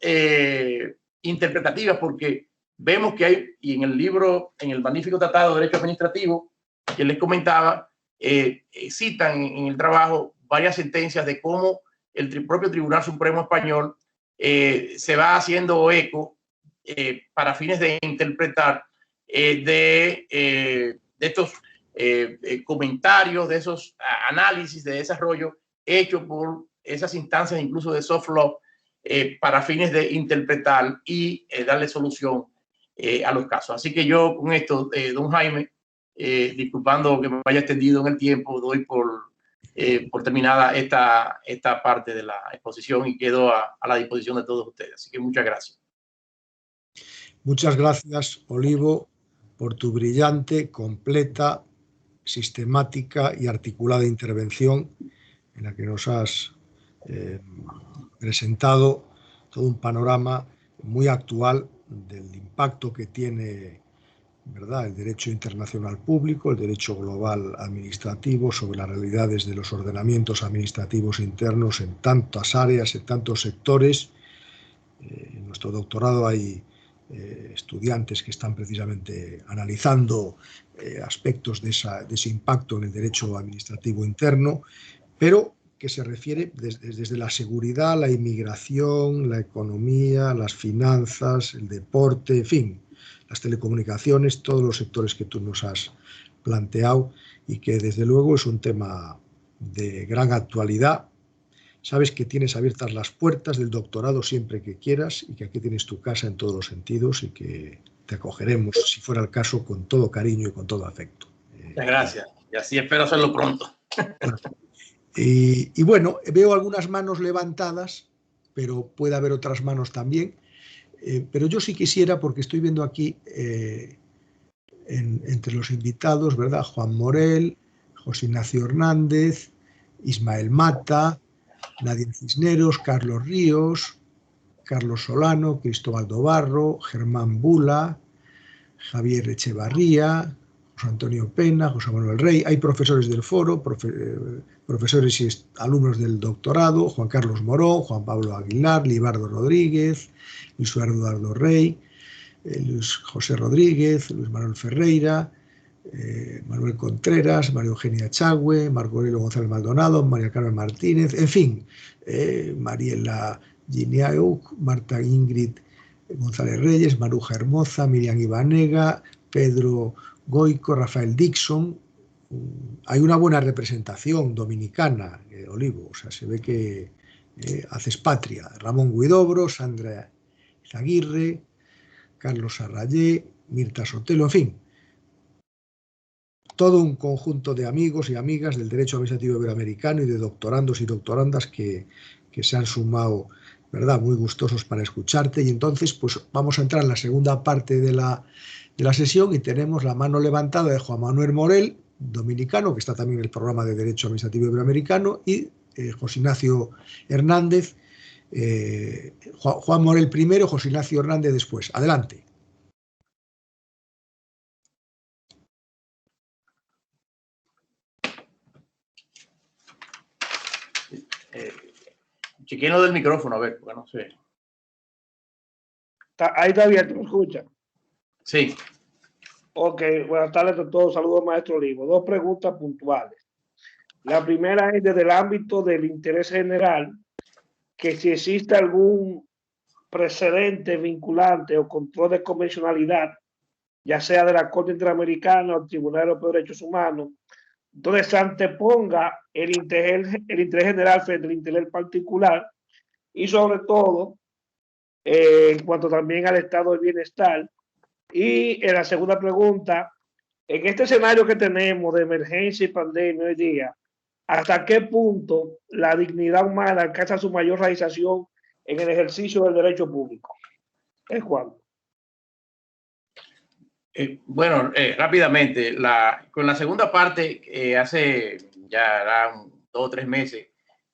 interpretativas, porque vemos que hay, y en el libro, en el magnífico Tratado de Derecho Administrativo que les comentaba, citan en el trabajo varias sentencias de cómo el propio Tribunal Supremo Español se va haciendo eco para fines de interpretar de estos comentarios, de esos análisis de desarrollo hechos por esas instancias, incluso de soft law, para fines de interpretar y darle solución a los casos. Así que yo con esto, don Jaime, disculpando que me haya extendido en el tiempo, doy por terminada esta parte de la exposición y quedo a la disposición de todos ustedes. Así que muchas gracias. Muchas gracias, Olivo, por tu brillante, completa, sistemática y articulada intervención en la que nos has presentado todo un panorama muy actual del impacto que tiene, ¿verdad?, el derecho internacional público, el derecho global administrativo sobre las realidades de los ordenamientos administrativos internos en tantas áreas, en tantos sectores. En nuestro doctorado hay estudiantes que están precisamente analizando aspectos de ese impacto en el derecho administrativo interno, pero que se refiere desde la seguridad, la inmigración, la economía, las finanzas, el deporte, en fin, las telecomunicaciones, todos los sectores que tú nos has planteado, y que desde luego es un tema de gran actualidad. Sabes que tienes abiertas las puertas del doctorado siempre que quieras y que aquí tienes tu casa en todos los sentidos y que te acogeremos, si fuera el caso, con todo cariño y con todo afecto. Muchas gracias. Y así espero hacerlo pronto. Y bueno, veo algunas manos levantadas, pero puede haber otras manos también. Pero yo sí quisiera, porque estoy viendo aquí entre los invitados, ¿verdad? Juan Morel, José Ignacio Hernández, Ismael Mata, Nadia Cisneros, Carlos Ríos, Carlos Solano, Cristóbal Dobarro, Germán Bula, Javier Echevarría, José Antonio Pena, José Manuel Rey. Hay profesores del foro, profesores y alumnos del doctorado, Juan Carlos Morón, Juan Pablo Aguilar, Libardo Rodríguez, Luis Eduardo Rey, Luis José Rodríguez, Luis Manuel Ferreira, Manuel Contreras, María Eugenia Chagüe, Marco Aurelio González Maldonado, María Carmen Martínez, en fin, Mariela Giniauk, Marta Ingrid González Reyes, Maruja Hermoza, Miriam Ibanega, Pedro Goico, Rafael Dixon. Hay una buena representación dominicana, Olivo, o sea, se ve que haces patria. Ramón Guidobro, Sandra Zaguirre, Carlos Arrayé, Mirta Sotelo, en fin, todo un conjunto de amigos y amigas del derecho administrativo iberoamericano y de doctorandos y doctorandas que se han sumado, ¿verdad?, muy gustosos para escucharte. Y entonces, pues vamos a entrar en la segunda parte de la sesión y tenemos la mano levantada de Juan Manuel Morel, dominicano, que está también en el programa de Derecho Administrativo Iberoamericano, y José Ignacio Hernández. Juan Morel primero, José Ignacio Hernández después. Adelante. Chequeno del micrófono, a ver, porque no sé. Ahí está bien, ¿te escucha? Sí. Ok, buenas tardes a todos. Saludos, maestro Olivo. Dos preguntas puntuales. La primera es desde el ámbito del interés general, que si existe algún precedente vinculante o control de convencionalidad, ya sea de la Corte Interamericana o el Tribunal Europeo de Derechos Humanos, donde se anteponga el interés general frente al interés particular y sobre todo en cuanto también al estado de bienestar. Y en la segunda pregunta, en este escenario que tenemos de emergencia y pandemia hoy día, ¿hasta qué punto la dignidad humana alcanza su mayor realización en el ejercicio del derecho público? ¿Es cuándo? Bueno, rápidamente, con la segunda parte, hace ya 2 o 3 meses,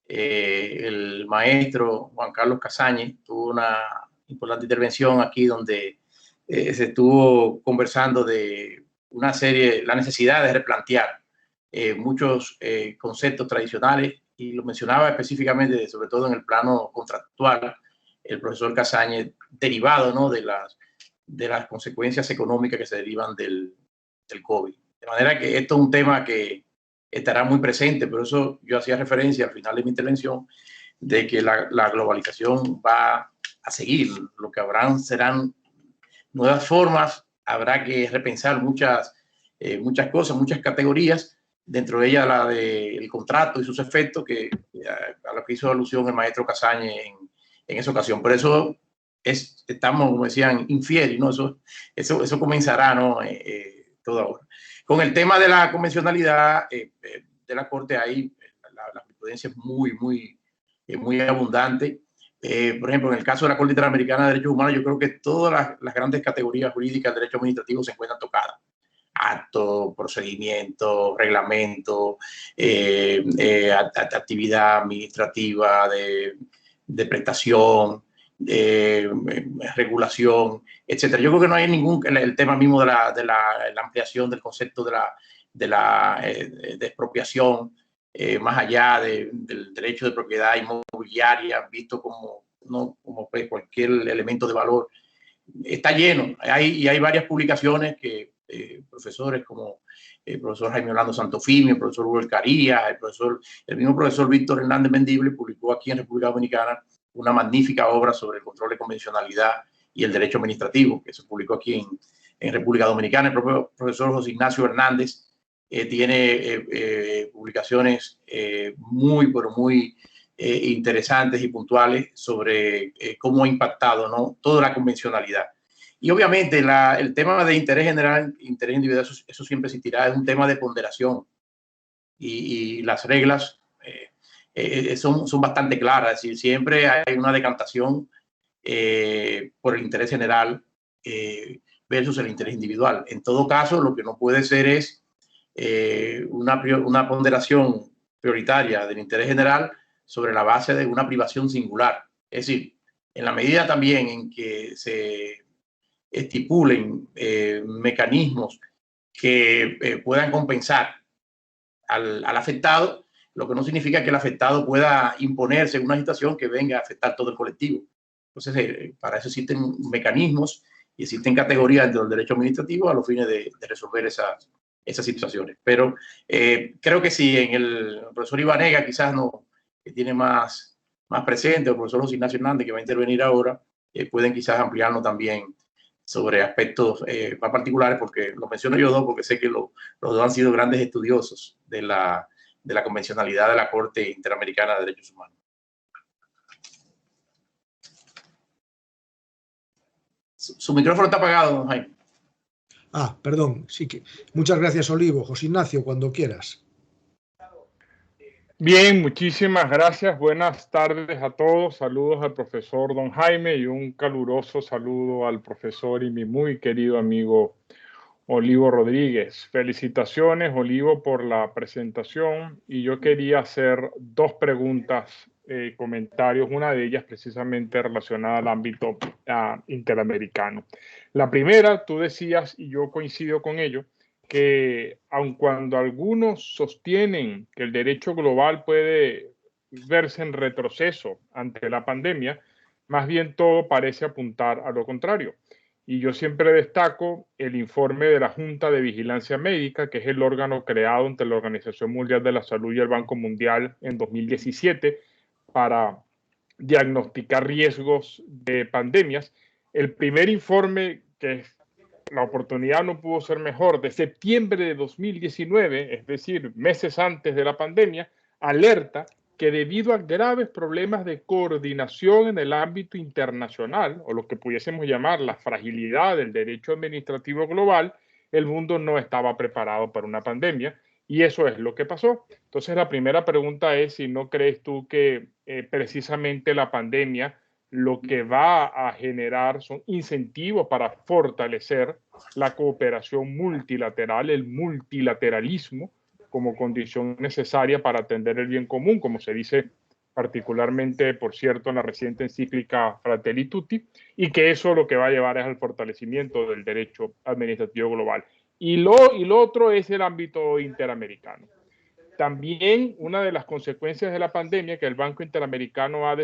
el maestro Juan Carlos Casañez tuvo una importante intervención aquí donde se estuvo conversando de una serie, la necesidad de replantear muchos conceptos tradicionales, y lo mencionaba específicamente, sobre todo en el plano contractual, el profesor Casañez, derivado, ¿no?, de las consecuencias económicas que se derivan del COVID. De manera que esto es un tema que estará muy presente, por eso yo hacía referencia al final de mi intervención de que la globalización va a seguir. Lo que habrán serán nuevas formas, habrá que repensar muchas cosas, muchas categorías, dentro de ella la del contrato y sus efectos, a lo que hizo alusión el maestro Casañez en esa ocasión. Por eso estamos, como decían, infieles, ¿no? Eso comenzará, ¿no? Todo ahora. Con el tema de la convencionalidad de la Corte, ahí la jurisprudencia es muy abundante. Por ejemplo, en el caso de la Corte Interamericana de Derechos Humanos, yo creo que todas las grandes categorías jurídicas de derecho administrativo se encuentran tocadas. Acto, procedimiento, reglamento, actividad administrativa de prestación, regulación, etcétera. Yo creo que no hay el tema mismo de la ampliación del concepto de la expropiación, más allá del derecho de propiedad inmobiliaria, visto como cualquier elemento de valor, está lleno. Hay varias publicaciones que profesores como el profesor Jaime Orlando Santofimio, el profesor Hugo Caría, el mismo profesor Víctor Hernández Mendible publicó aquí en República Dominicana una magnífica obra sobre el control de convencionalidad y el derecho administrativo, que se publicó aquí en República Dominicana. El propio profesor José Ignacio Hernández tiene publicaciones muy interesantes y puntuales sobre cómo ha impactado, ¿no?, toda la convencionalidad. Y obviamente el tema de interés general, interés individual, eso siempre existirá, es un tema de ponderación. Y las reglas son bastante claras. Es decir, siempre hay una decantación por el interés general versus el interés individual. En todo caso, lo que no puede ser es una ponderación prioritaria del interés general sobre la base de una privación singular. Es decir, en la medida también en que se estipulen mecanismos que puedan compensar al afectado, lo que no significa que el afectado pueda imponerse en una situación que venga a afectar todo el colectivo. Entonces, para eso existen mecanismos y existen categorías dentro del derecho administrativo a los fines de resolver esas situaciones. Pero creo que si en el profesor Ibanega quizás no, que tiene más presente, o el profesor José Ignacio Hernández, que va a intervenir ahora, pueden quizás ampliarnos también sobre aspectos más particulares, porque lo menciono yo dos, porque sé que los dos han sido grandes estudiosos de la convencionalidad de la Corte Interamericana de Derechos Humanos. Su micrófono está apagado, don Jaime. Perdón, sí que. Muchas gracias, Olivo. José Ignacio, cuando quieras. Bien, muchísimas gracias. Buenas tardes a todos. Saludos al profesor don Jaime y un caluroso saludo al profesor y mi muy querido amigo Olivo Rodríguez. Felicitaciones, Olivo, por la presentación. Y yo quería hacer dos preguntas, comentarios, una de ellas precisamente relacionada al ámbito interamericano. La primera, tú decías, y yo coincido con ello, que aun cuando algunos sostienen que el derecho global puede verse en retroceso ante la pandemia, más bien todo parece apuntar a lo contrario. Y yo siempre destaco el informe de la Junta de Vigilancia Médica, que es el órgano creado entre la Organización Mundial de la Salud y el Banco Mundial en 2017 para diagnosticar riesgos de pandemias. El primer informe, que es la oportunidad no pudo ser mejor, de septiembre de 2019, es decir, meses antes de la pandemia, alerta que debido a graves problemas de coordinación en el ámbito internacional, o lo que pudiésemos llamar la fragilidad del derecho administrativo global, el mundo no estaba preparado para una pandemia, y eso es lo que pasó. Entonces, la primera pregunta es si no crees tú que precisamente la pandemia lo que va a generar son incentivos para fortalecer la cooperación multilateral, el multilateralismo, como condición necesaria para atender el bien común, como se dice particularmente, por cierto, en la reciente encíclica Fratelli Tutti, y que eso lo que va a llevar es al fortalecimiento del derecho administrativo global. Y lo otro es el ámbito interamericano. También una de las consecuencias de la pandemia que el Banco Interamericano ha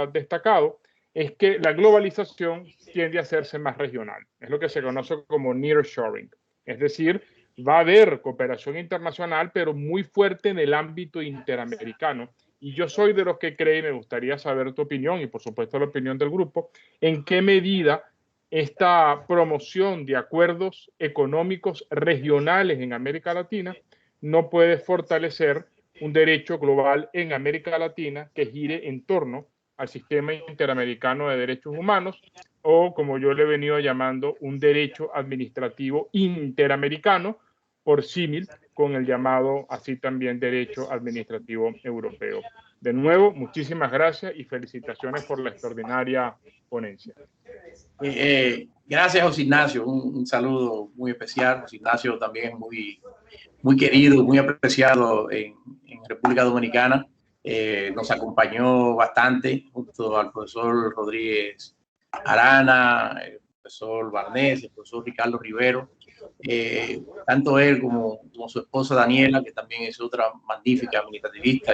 destacado es que la globalización tiende a hacerse más regional. Es lo que se conoce como nearshoring. Es decir, va a haber cooperación internacional, pero muy fuerte en el ámbito interamericano. Y yo soy de los que cree, y me gustaría saber tu opinión, y por supuesto la opinión del grupo, en qué medida esta promoción de acuerdos económicos regionales en América Latina no puede fortalecer un derecho global en América Latina que gire en torno al sistema interamericano de derechos humanos, o como yo le he venido llamando, un derecho administrativo interamericano, por símil con el llamado así también derecho administrativo europeo. De nuevo, muchísimas gracias y felicitaciones por la extraordinaria ponencia. Gracias, José Ignacio. Un saludo muy especial. José Ignacio también es muy querido, muy apreciado en República Dominicana. Nos acompañó bastante junto al profesor Rodríguez Arana, el profesor Barnés, el profesor Ricardo Rivero. Tanto él como su esposa Daniela, que también es otra magnífica administrativista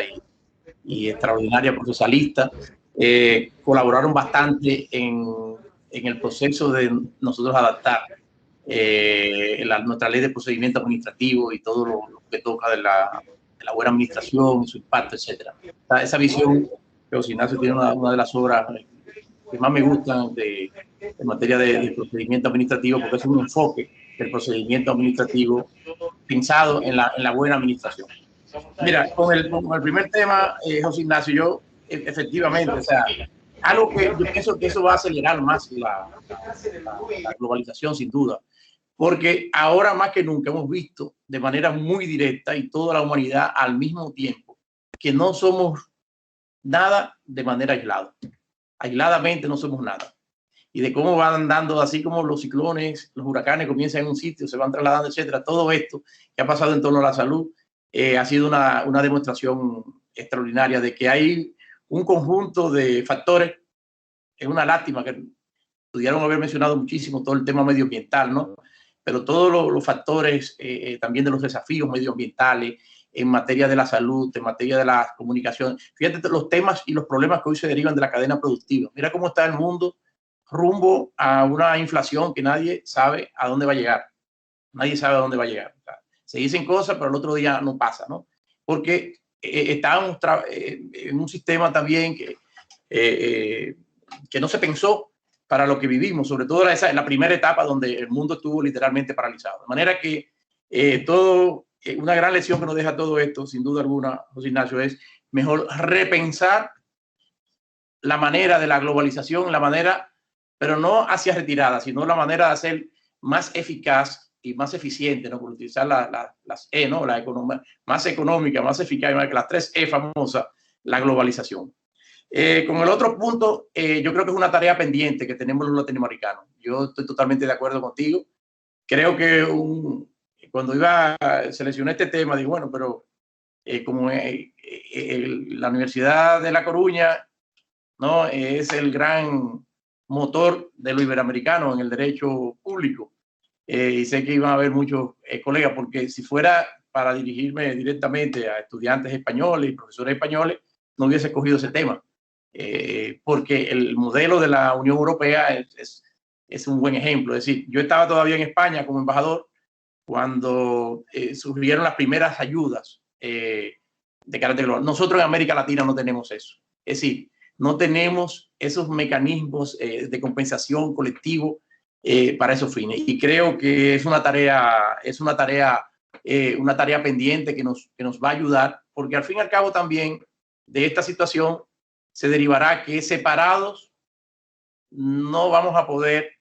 y extraordinaria procesalista, colaboraron bastante en el proceso de nosotros adaptar nuestra ley de procedimiento administrativo y todo lo que toca de la buena administración, su impacto, etc. Esa visión que José Ignacio tiene una de las obras que más me gustan en materia de procedimiento administrativo, porque es un enfoque del procedimiento administrativo pensado en la buena administración. Mira, con el primer tema, José Ignacio, yo efectivamente, o sea, algo que yo pienso que eso va a acelerar más la globalización, sin duda, porque ahora más que nunca hemos visto de manera muy directa y toda la humanidad al mismo tiempo que no somos nada de manera aislada. Aisladamente no somos nada. Y de cómo van dando, así como los ciclones, los huracanes comienzan en un sitio, se van trasladando, etcétera. Todo esto que ha pasado en torno a la salud ha sido una demostración extraordinaria de que hay un conjunto de factores. Es una lástima que pudieron haber mencionado muchísimo todo el tema medioambiental, ¿no? Pero todos los factores también de los desafíos medioambientales en materia de la salud, en materia de las comunicaciones. Fíjate los temas y los problemas que hoy se derivan de la cadena productiva. Mira cómo está el mundo rumbo a una inflación que nadie sabe a dónde va a llegar. Nadie sabe a dónde va a llegar. O sea, se dicen cosas, pero el otro día no pasa, ¿no? Porque estamos en un sistema también que no se pensó para lo que vivimos, sobre todo en la primera etapa donde el mundo estuvo literalmente paralizado. De manera que una gran lección que nos deja todo esto, sin duda alguna, José Ignacio, es mejor repensar la manera de la globalización, la manera, pero no hacia retirada, sino la manera de hacer más eficaz y más eficiente, ¿no? Por utilizar las E, ¿no? La economía más económica, más eficaz, las 3 E famosas, la globalización. Con el otro punto, yo creo que es una tarea pendiente que tenemos los latinoamericanos. Yo estoy totalmente de acuerdo contigo. Creo que cuando seleccioné este tema, digo, bueno, pero como la Universidad de La Coruña, ¿no? Es el gran motor de lo iberoamericano en el derecho público. Y sé que iban a haber muchos colegas, porque si fuera para dirigirme directamente a estudiantes españoles y profesores españoles, no hubiese escogido ese tema. Porque el modelo de la Unión Europea es un buen ejemplo. Es decir, yo estaba todavía en España como embajador cuando surgieron las primeras ayudas de carácter global. Nosotros en América Latina no tenemos eso. Es decir, no tenemos esos mecanismos de compensación colectivo para esos fines. Y creo que es una tarea pendiente que nos va a ayudar, porque al fin y al cabo también de esta situación se derivará que separados no vamos a poder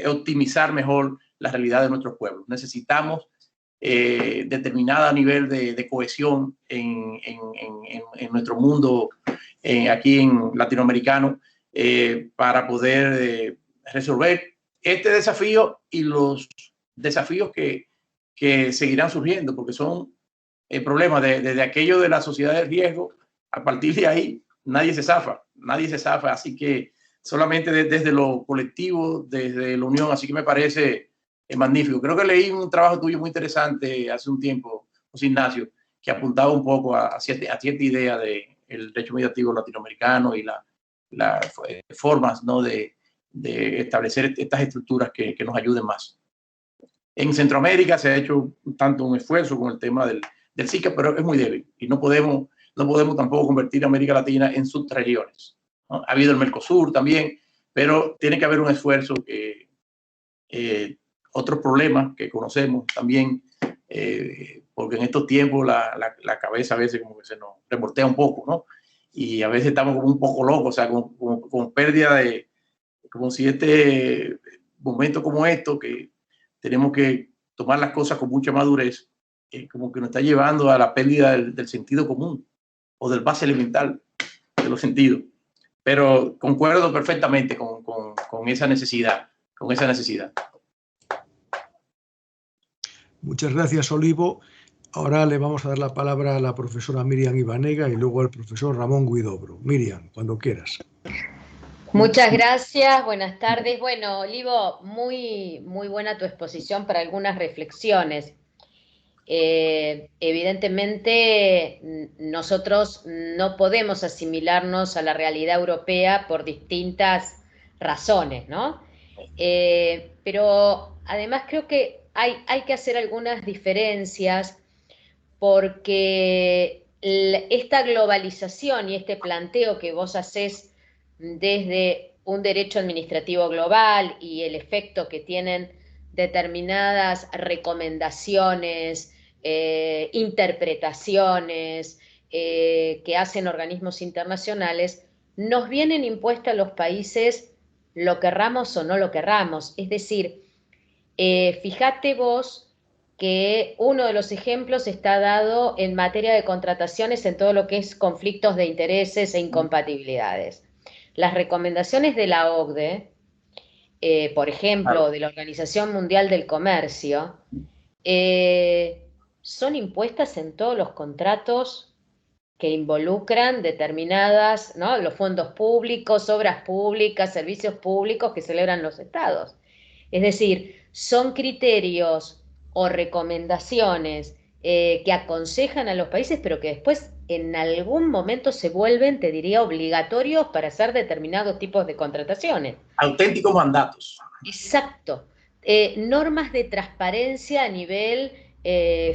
optimizar mejor la realidad de nuestros pueblos. Necesitamos determinada nivel de cohesión en nuestro mundo aquí en latinoamericano para poder resolver este desafío y los desafíos que seguirán surgiendo, porque son problemas desde aquello de la sociedad de riesgo. A partir de ahí nadie se zafa, así que solamente desde lo colectivo, desde la unión, así que me parece magnífico. Creo que leí un trabajo tuyo muy interesante hace un tiempo, José Ignacio, que apuntaba un poco a cierta idea del derecho mediativo latinoamericano y las formas, ¿no? de establecer estas estructuras que nos ayuden más. En Centroamérica se ha hecho un esfuerzo con el tema del SICA, pero es muy débil y no podemos tampoco convertir a América Latina en subregiones, ¿no? Ha habido el Mercosur también, pero tiene que haber un esfuerzo otros problemas que conocemos también, porque en estos tiempos la cabeza a veces como que se nos revoltea un poco, ¿no? Y a veces estamos como un poco locos, o sea, con pérdida como si este momento como esto, que tenemos que tomar las cosas con mucha madurez, como que nos está llevando a la pérdida del sentido común o del base elemental de los sentidos. Pero concuerdo perfectamente con esa necesidad, Muchas gracias, Olivo. Ahora le vamos a dar la palabra a la profesora Miriam Ibanega y luego al profesor Ramón Guidobro. Miriam, cuando quieras. Muchas gracias, buenas tardes. Bueno, Olivo, muy buena tu exposición para algunas reflexiones. Evidentemente, nosotros no podemos asimilarnos a la realidad europea por distintas razones, ¿no? Pero además creo que hay que hacer algunas diferencias porque esta globalización y este planteo que vos hacés desde un derecho administrativo global y el efecto que tienen determinadas recomendaciones, interpretaciones que hacen organismos internacionales, nos vienen impuestas a los países lo querramos o no lo querramos. Es decir, fíjate vos que uno de los ejemplos está dado en materia de contrataciones en todo lo que es conflictos de intereses e incompatibilidades. Las recomendaciones de la OCDE, por ejemplo, de la Organización Mundial del Comercio, son impuestas en todos los contratos que involucran determinadas, ¿no?, los fondos públicos, obras públicas, servicios públicos que celebran los estados. Es decir, son criterios o recomendaciones que aconsejan a los países, pero que después en algún momento se vuelven, te diría, obligatorios para hacer determinados tipos de contrataciones. Auténticos mandatos. Exacto. Normas de transparencia a nivel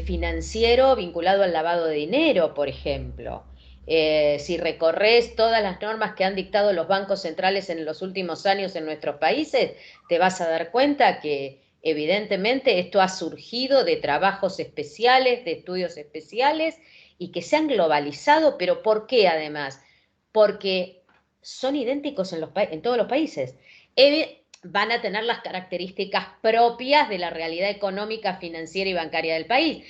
financiero vinculado al lavado de dinero, por ejemplo. Si recorres todas las normas que han dictado los bancos centrales en los últimos años en nuestros países, te vas a dar cuenta que evidentemente esto ha surgido de trabajos especiales, de estudios especiales y que se han globalizado. ¿Pero por qué además? Porque son idénticos en todos los países. Van a tener las características propias de la realidad económica, financiera y bancaria del país,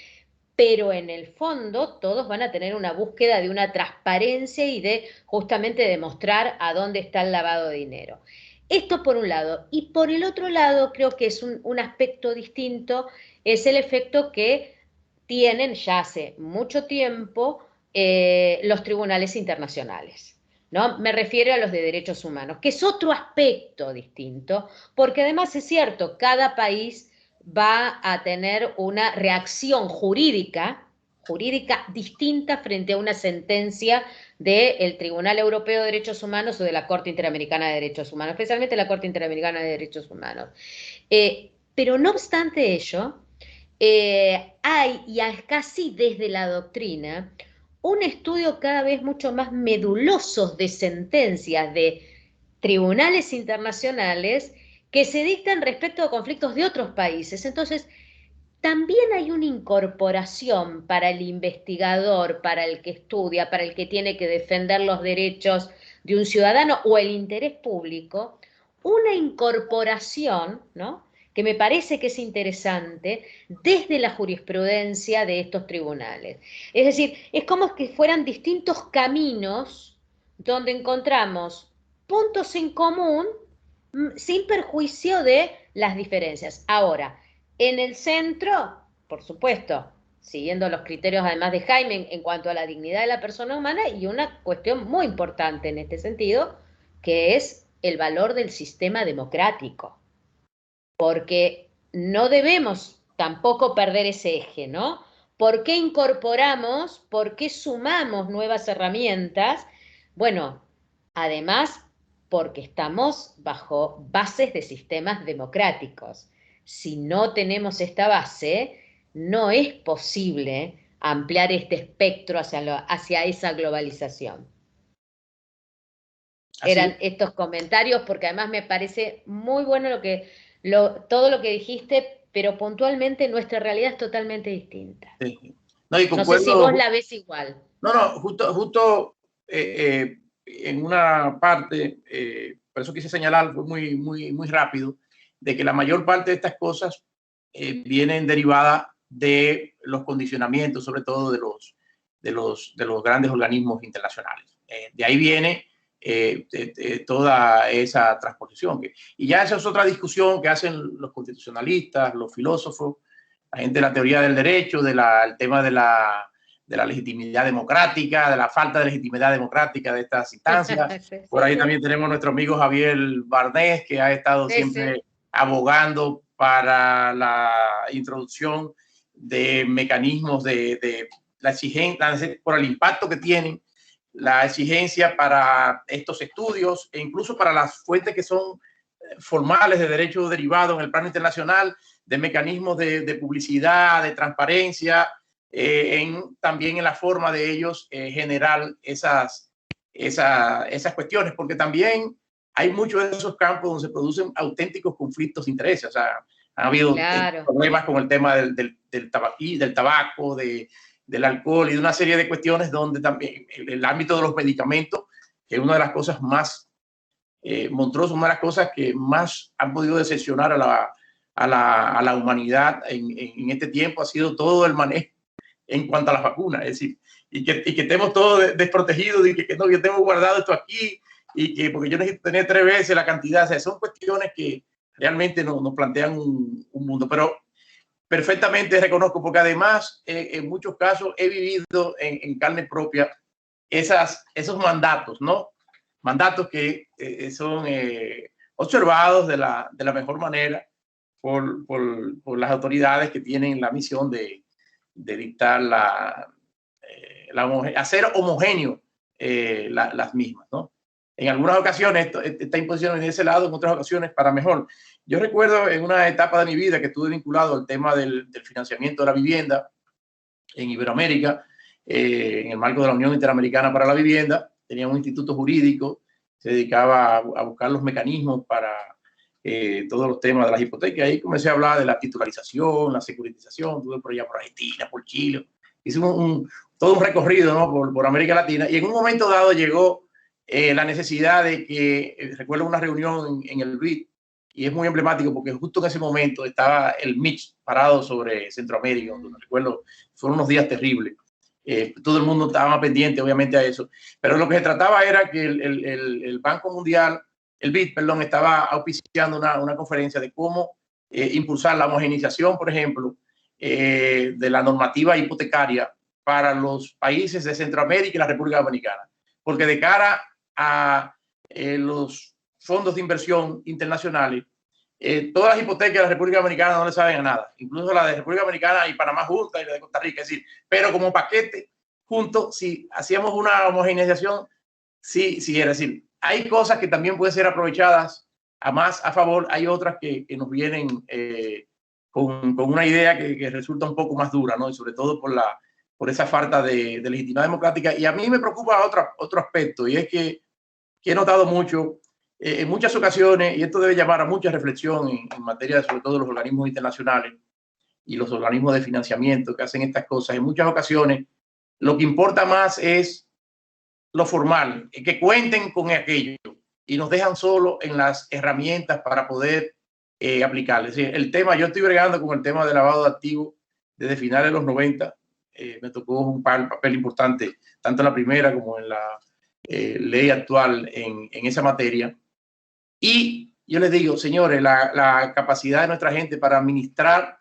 pero en el fondo todos van a tener una búsqueda de una transparencia y de justamente demostrar a dónde está el lavado de dinero. Esto por un lado. Y por el otro lado, creo que es un aspecto distinto, es el efecto que tienen ya hace mucho tiempo los tribunales internacionales, ¿no? Me refiero a los de derechos humanos, que es otro aspecto distinto, porque además es cierto, cada país va a tener una reacción jurídica distinta frente a una sentencia del Tribunal Europeo de Derechos Humanos o de la Corte Interamericana de Derechos Humanos, especialmente la Corte Interamericana de Derechos Humanos. Pero no obstante ello, hay, y casi desde la doctrina, un estudio cada vez mucho más meduloso de sentencias de tribunales internacionales que se dictan respecto a conflictos de otros países. Entonces, también hay una incorporación para el investigador, para el que estudia, para el que tiene que defender los derechos de un ciudadano o el interés público, una incorporación, ¿no?, que me parece que es interesante desde la jurisprudencia de estos tribunales. Es decir, es como que fueran distintos caminos donde encontramos puntos en común sin perjuicio de las diferencias. Ahora, en el centro, por supuesto, siguiendo los criterios además de Jaime en cuanto a la dignidad de la persona humana, y una cuestión muy importante en este sentido, que es el valor del sistema democrático. Porque no debemos tampoco perder ese eje, ¿no? ¿Por qué incorporamos, por qué sumamos nuevas herramientas? Bueno, además, porque estamos bajo bases de sistemas democráticos. Si no tenemos esta base, no es posible ampliar este espectro hacia esa globalización. Eran estos comentarios, porque además me parece muy bueno todo lo que dijiste, pero puntualmente nuestra realidad es totalmente distinta. Sí. No, y no sé si vos la ves igual. No, justo en una parte, por eso quise señalar muy rápido, de que la mayor parte de estas cosas vienen derivadas de los condicionamientos, sobre todo de los grandes organismos internacionales. De ahí viene toda esa transposición. Y ya esa es otra discusión que hacen los constitucionalistas, los filósofos, la gente de la teoría del derecho, el tema de la legitimidad democrática, de la falta de legitimidad democrática de estas instancias. Por ahí también tenemos a nuestro amigo Javier Barnés, que ha estado siempre abogando para la introducción de mecanismos de la exigencia, por el impacto que tienen, la exigencia para estos estudios e incluso para las fuentes que son formales de derecho derivado en el plano internacional, de mecanismos de publicidad, de transparencia, también en la forma de ellos generar esas cuestiones, porque también hay muchos de esos campos donde se producen auténticos conflictos de intereses. O sea, han habido problemas con el tema del tabaco, del alcohol y de una serie de cuestiones donde también el ámbito de los medicamentos, que es una de las cosas más monstruosas, una de las cosas que más han podido decepcionar a a la humanidad en este tiempo ha sido todo el manejo en cuanto a las vacunas. Es decir, y que estemos todos desprotegidos, y que no, yo tengo guardado esto aquí, y que porque yo necesito tener 3 veces la cantidad. O sea, son cuestiones que realmente nos plantean un mundo. Pero perfectamente reconozco, porque además en muchos casos he vivido en carne propia esos mandatos, ¿no? Mandatos que son observados de la mejor manera por las autoridades que tienen la misión de dictar hacer homogéneo las mismas, ¿no? En algunas ocasiones esta imposición en ese lado, en otras ocasiones para mejor. Yo recuerdo en una etapa de mi vida que estuve vinculado al tema del financiamiento de la vivienda en Iberoamérica, en el marco de la Unión Interamericana para la Vivienda. Tenía un instituto jurídico, se dedicaba a buscar los mecanismos para todos los temas de las hipotecas. Ahí comencé a hablar de la titularización, la securitización, tuve por allá por Argentina, por Chile. Hicimos todo un recorrido, ¿no? por América Latina, y en un momento dado llegó la necesidad de que, recuerdo una reunión en el BID, y es muy emblemático porque justo en ese momento estaba el Mitch parado sobre Centroamérica, donde recuerdo, fueron unos días terribles. Todo el mundo estaba pendiente, obviamente, a eso. Pero lo que se trataba era que el Banco Mundial, el BID, perdón, estaba auspiciando una conferencia de cómo impulsar la homogeneización, por ejemplo, de la normativa hipotecaria para los países de Centroamérica y la República Dominicana. Porque de cara a los fondos de inversión internacionales, todas las hipotecas de la República Dominicana no le saben a nada, incluso la de República Dominicana y Panamá juntas y la de Costa Rica. Es decir, pero como paquete junto, si hacíamos una homogeneización, sí, es decir, hay cosas que también pueden ser aprovechadas más a favor, hay otras que nos vienen con una idea que resulta un poco más dura, ¿no? Y sobre todo por esa falta de legitimidad democrática. Y a mí me preocupa otro aspecto, y es que he notado mucho en muchas ocasiones, y esto debe llamar a mucha reflexión en materia de, sobre todo, los organismos internacionales y los organismos de financiamiento que hacen estas cosas. En muchas ocasiones lo que importa más es lo formal, que cuenten con aquello, y nos dejan solo en las herramientas para poder aplicarles. El tema, yo estoy bregando con el tema de lavado de activos desde finales de los 90. Me tocó un papel importante, tanto en la primera como en la ley actual en esa materia. Y yo les digo, señores, la capacidad de nuestra gente para administrar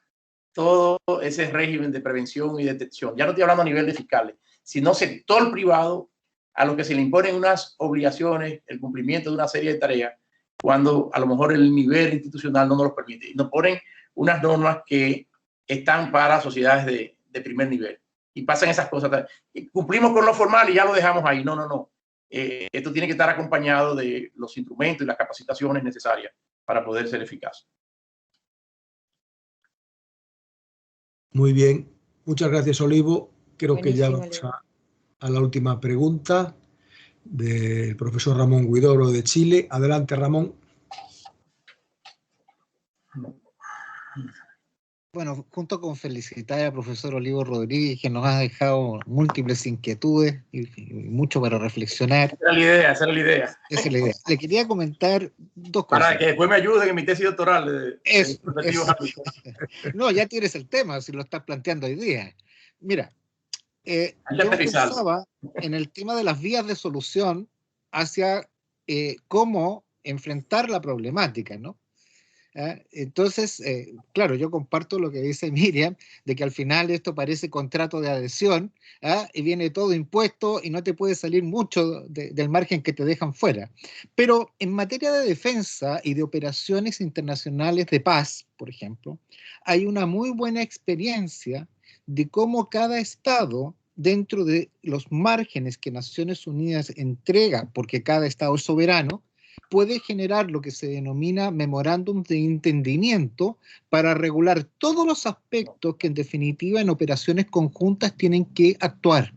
todo ese régimen de prevención y detección, ya no estoy hablando a nivel de fiscales, sino sector privado, a los que se le imponen unas obligaciones, el cumplimiento de una serie de tareas, cuando a lo mejor el nivel institucional no nos lo permite. Y nos ponen unas normas que están para sociedades de primer nivel. Y pasan esas cosas. Cumplimos con lo formal y ya lo dejamos ahí. No. Esto tiene que estar acompañado de los instrumentos y las capacitaciones necesarias para poder ser eficaz. Muy bien. Muchas gracias, Olivo. Creo Buenísimo, que ya vamos a la última pregunta del profesor Ramón Huidobro de Chile. Adelante, Ramón. Bueno, junto con felicitar al profesor Olivo Rodríguez, que nos ha dejado múltiples inquietudes y mucho para reflexionar. Esa es la idea. Esa es la idea. Le quería comentar 2 cosas. Para que después me ayuden en mi tesis doctoral. No, ya tienes el tema, si lo estás planteando hoy día. Mira, yo pensaba en el tema de las vías de solución hacia cómo enfrentar la problemática, ¿no? Entonces, claro, yo comparto lo que dice Miriam, de que al final esto parece contrato de adhesión, y viene todo impuesto y no te puede salir mucho del margen que te dejan fuera. Pero en materia de defensa y de operaciones internacionales de paz, por ejemplo, hay una muy buena experiencia de cómo cada Estado, dentro de los márgenes que Naciones Unidas entrega, porque cada Estado es soberano, puede generar lo que se denomina memorándum de entendimiento para regular todos los aspectos que en definitiva en operaciones conjuntas tienen que actuar.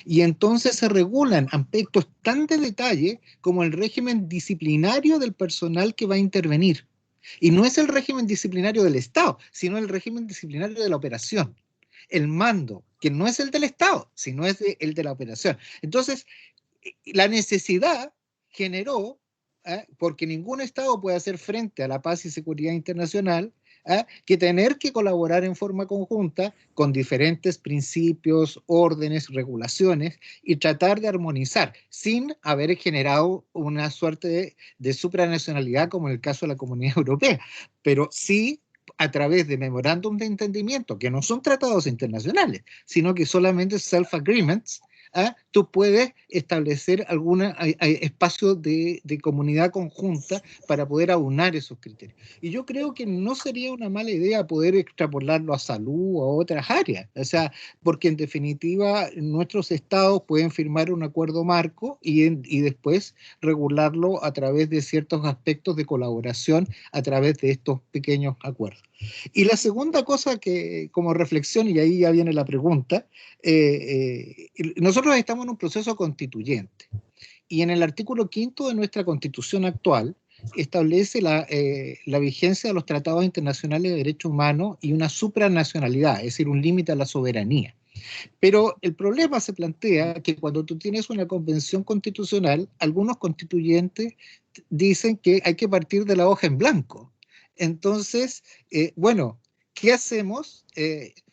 Y entonces se regulan aspectos tan de detalle como el régimen disciplinario del personal que va a intervenir. Y no es el régimen disciplinario del Estado, sino el régimen disciplinario de la operación. El mando, que no es el del Estado, sino es el de la operación. Entonces, la necesidad generó, porque ningún Estado puede hacer frente a la paz y seguridad internacional que tener que colaborar en forma conjunta con diferentes principios, órdenes, regulaciones y tratar de armonizar sin haber generado una suerte de supranacionalidad como en el caso de la Comunidad Europea, pero sí a través de memorándum de entendimiento, que no son tratados internacionales, sino que solamente self-agreements, tú puedes establecer algún espacio de comunidad conjunta para poder aunar esos criterios. Y yo creo que no sería una mala idea poder extrapolarlo a salud o a otras áreas, o sea, porque en definitiva nuestros estados pueden firmar un acuerdo marco y después regularlo a través de ciertos aspectos de colaboración a través de estos pequeños acuerdos. Y la segunda cosa que como reflexión, y ahí ya viene la pregunta, nosotros estamos en un proceso constituyente y en el artículo 5º de nuestra constitución actual establece la vigencia de los tratados internacionales de derechos humanos y una supranacionalidad, es decir, un límite a la soberanía. Pero el problema se plantea que cuando tú tienes una convención constitucional, algunos constituyentes dicen que hay que partir de la hoja en blanco. Entonces, bueno, ¿qué hacemos?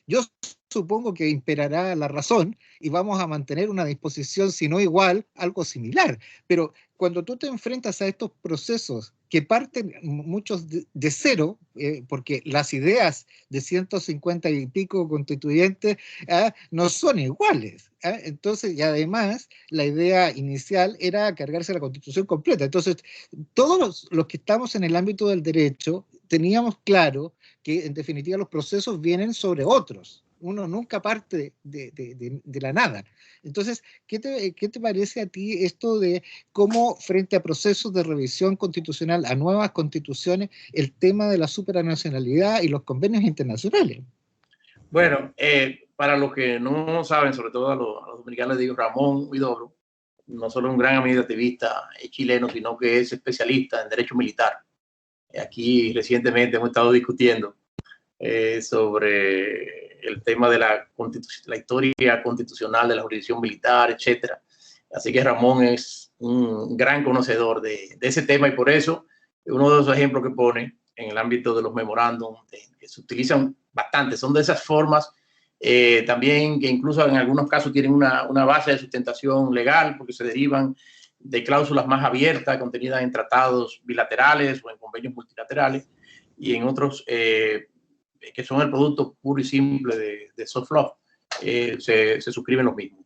Yo supongo que imperará la razón y vamos a mantener una disposición, si no igual, algo similar. Pero cuando tú te enfrentas a estos procesos que parten muchos de cero, porque las ideas de 150 y pico constituyentes no son iguales. Entonces, y además, la idea inicial era cargarse la Constitución completa. Entonces, todos los que estamos en el ámbito del derecho teníamos claro que, en definitiva, los procesos vienen sobre otros. Uno nunca parte de la nada. Entonces, ¿qué te parece a ti esto de cómo frente a procesos de revisión constitucional, a nuevas constituciones, el tema de la supranacionalidad y los convenios internacionales? Bueno, para los que no saben, sobre todo a los dominicanos, les digo, Ramón Huidobro no solo es un gran administrativista chileno, sino que es especialista en derecho militar. Aquí recientemente hemos estado discutiendo sobre el tema de la historia constitucional de la jurisdicción militar, etcétera. Así que Ramón es un gran conocedor de ese tema y por eso uno de los ejemplos que pone en el ámbito de los memorándums que se utilizan bastante, son de esas formas también que incluso en algunos casos tienen una base de sustentación legal porque se derivan de cláusulas más abiertas contenidas en tratados bilaterales o en convenios multilaterales y en otros que son el producto puro y simple de soft law, se suscriben los mismos.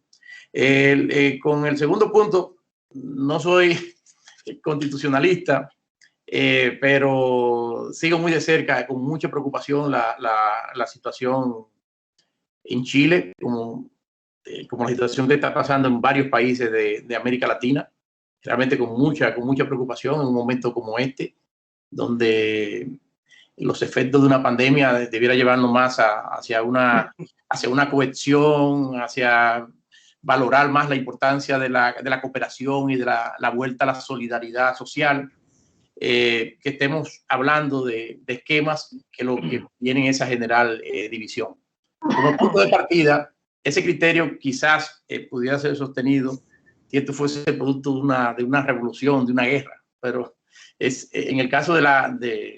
Con el segundo punto, no soy constitucionalista, pero sigo muy de cerca, con mucha preocupación, la situación en Chile, como la situación que está pasando en varios países de América Latina, realmente con mucha preocupación en un momento como este, donde los efectos de una pandemia debiera llevarnos más hacia una cohesión, hacia valorar más la importancia de la cooperación y de la vuelta a la solidaridad social, que estemos hablando de esquemas que lo que tienen esa general división. Como punto de partida, ese criterio quizás pudiera ser sostenido si esto fuese el producto de una revolución, de una guerra, pero en el caso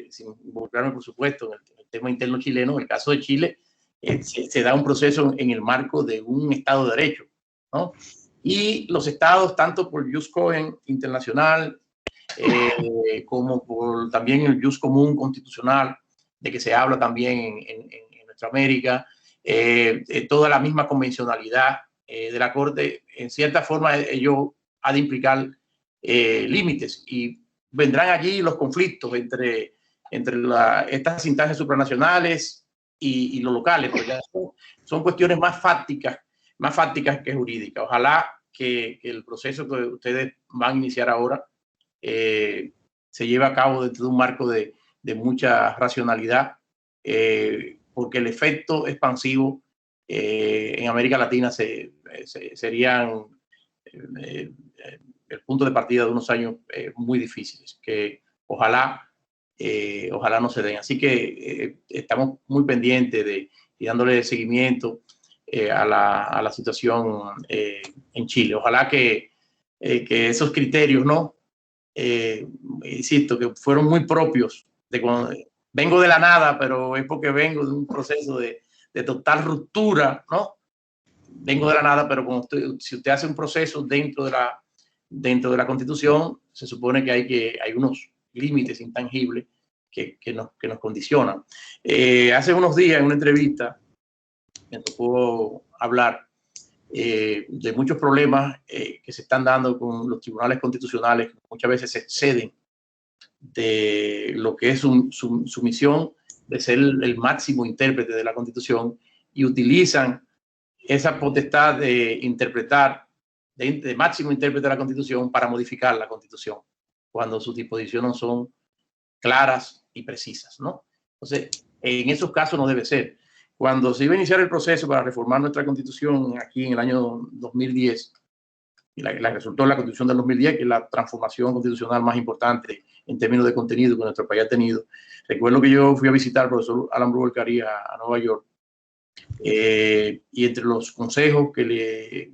sin involucrarme por supuesto en el tema interno chileno, en el caso de Chile, se da un proceso en el marco de un Estado de Derecho, ¿no? Y los estados, tanto por jus cogens internacional como por también el jus común constitucional, de que se habla también en nuestra América, toda la misma convencionalidad de la Corte, en cierta forma ello ha de implicar límites y vendrán allí los conflictos entre estas instancias supranacionales y los locales, porque ya son cuestiones más fácticas que jurídicas. Ojalá que el proceso que ustedes van a iniciar ahora se lleve a cabo dentro de un marco de mucha racionalidad, porque el efecto expansivo en América Latina serían el punto de partida de unos años muy difíciles, que ojalá no se den. Así que estamos muy pendientes y dándole seguimiento a la situación en Chile. Ojalá que esos criterios, ¿no? Insisto, que fueron muy propios vengo de la nada, pero es porque vengo de un proceso de total ruptura, ¿no? Vengo de la nada, pero si usted hace un proceso dentro de la Constitución, se supone que hay unos límites intangibles que nos condicionan. Hace unos días en una entrevista me tocó hablar de muchos problemas que se están dando con los tribunales constitucionales, que muchas veces se exceden de lo que es su misión de ser el máximo intérprete de la Constitución y utilizan esa potestad de interpretar, de máximo intérprete de la Constitución para modificar la Constitución, cuando sus disposiciones son claras y precisas, ¿no? Entonces, en esos casos no debe ser. Cuando se iba a iniciar el proceso para reformar nuestra Constitución aquí en el año 2010, y la resultó en la Constitución del 2010, que es la transformación constitucional más importante en términos de contenido que nuestro país ha tenido. Recuerdo que yo fui a visitar al profesor Alan Brubaker a Nueva York, y entre los consejos que le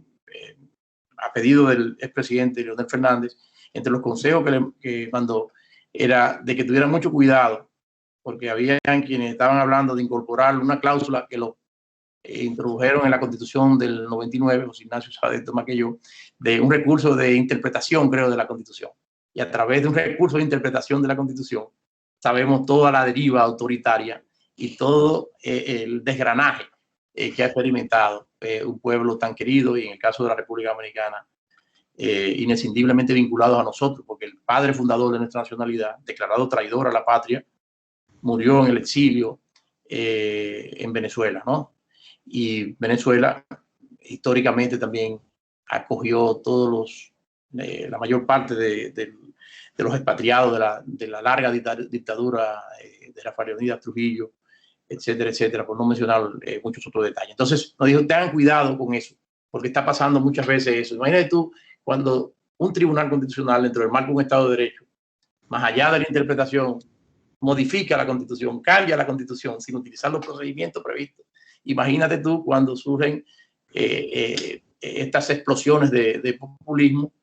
a pedido del expresidente Leonel Fernández, entre los consejos que mandó era de que tuvieran mucho cuidado, porque había quienes estaban hablando de incorporar una cláusula que lo introdujeron en la Constitución del 99, José Ignacio sabe esto más que yo, de un recurso de interpretación, creo, de la Constitución. Y a través de un recurso de interpretación de la Constitución, sabemos toda la deriva autoritaria y todo el desgranaje que ha experimentado un pueblo tan querido, y en el caso de la República Dominicana, inescindiblemente vinculados a nosotros, porque el padre fundador de nuestra nacionalidad, declarado traidor a la patria, murió en el exilio en Venezuela, ¿no? Y Venezuela históricamente también acogió todos la mayor parte de los expatriados de la larga dictadura de Rafael Leónidas Trujillo, etcétera, etcétera, por no mencionar muchos otros detalles. Entonces nos dijo, tengan cuidado con eso, porque está pasando muchas veces eso. Imagínate tú cuando un tribunal constitucional, dentro del marco de un Estado de Derecho, más allá de la interpretación, modifica la Constitución, cambia la Constitución sin utilizar los procedimientos previstos. Imagínate tú cuando surgen estas explosiones de populismo.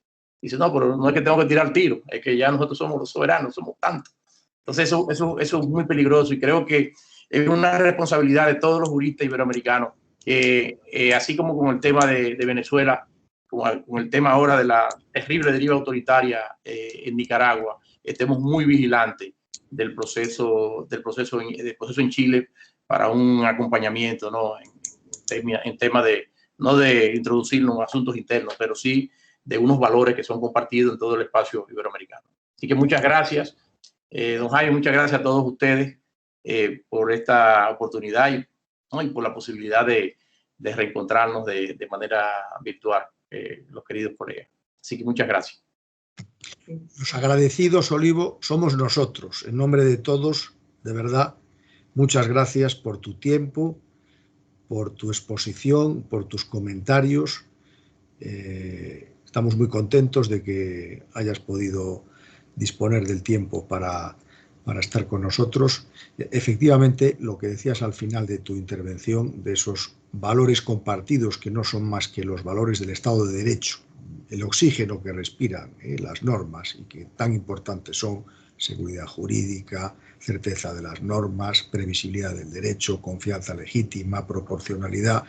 Dice, no, pero no es que tengo que tirar tiro, es que ya nosotros somos los soberanos, somos tantos. Entonces eso es muy peligroso, y creo que es una responsabilidad de todos los juristas iberoamericanos, así como con el tema de Venezuela, con el tema ahora de la terrible deriva autoritaria en Nicaragua, estemos muy vigilantes del proceso en Chile para un acompañamiento, ¿no? en tema de, no de introducirnos en asuntos internos, pero sí de unos valores que son compartidos en todo el espacio iberoamericano. Así que muchas gracias, don Jaime, muchas gracias a todos ustedes por esta oportunidad y por la posibilidad de reencontrarnos de manera virtual, los queridos colegas. Así que muchas gracias. Los agradecidos, Olivo, somos nosotros. En nombre de todos, de verdad, muchas gracias por tu tiempo, por tu exposición, por tus comentarios. Estamos muy contentos de que hayas podido disponer del tiempo para estar con nosotros. Efectivamente, lo que decías al final de tu intervención, de esos valores compartidos que no son más que los valores del Estado de Derecho, el oxígeno que respiran las normas, y que tan importantes son seguridad jurídica, certeza de las normas, previsibilidad del derecho, confianza legítima, proporcionalidad,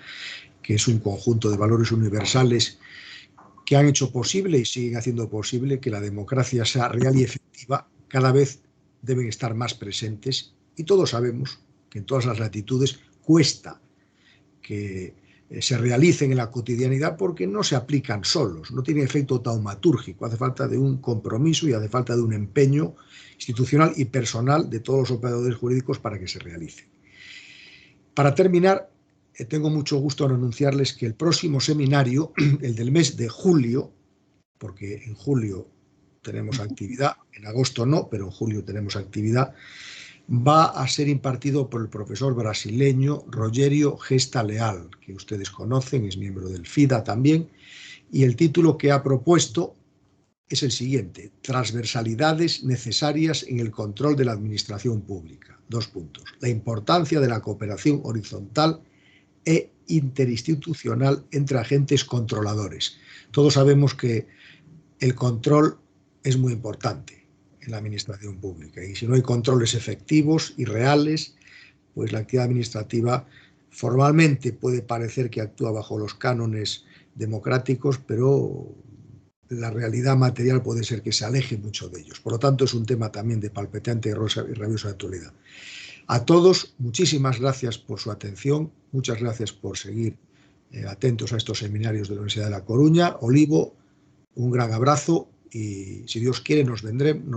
que es un conjunto de valores universales que han hecho posible y siguen haciendo posible que la democracia sea real y efectiva. Cada vez deben estar más presentes, y todos sabemos que en todas las latitudes cuesta que se realicen en la cotidianidad porque no se aplican solos, no tienen efecto taumatúrgico, hace falta de un compromiso y hace falta de un empeño institucional y personal de todos los operadores jurídicos para que se realicen. Para terminar, tengo mucho gusto en anunciarles que el próximo seminario, el del mes de julio, porque en julio tenemos actividad, en agosto no, pero en julio tenemos actividad, va a ser impartido por el profesor brasileño Rogério Gesta Leal, que ustedes conocen, es miembro del FIDA también, y el título que ha propuesto es el siguiente: transversalidades necesarias en el control de la administración pública. 2 puntos. La importancia de la cooperación horizontal e interinstitucional entre agentes controladores. Todos sabemos que el control es muy importante. en la administración pública. Y si no hay controles efectivos y reales, pues la actividad administrativa formalmente puede parecer que actúa bajo los cánones democráticos, pero la realidad material puede ser que se aleje mucho de ellos. Por lo tanto, es un tema también de palpitante y rabiosa actualidad. A todos, muchísimas gracias por su atención, muchas gracias por seguir atentos a estos seminarios de la Universidad de La Coruña. Olivo, un gran abrazo y, si Dios quiere, nos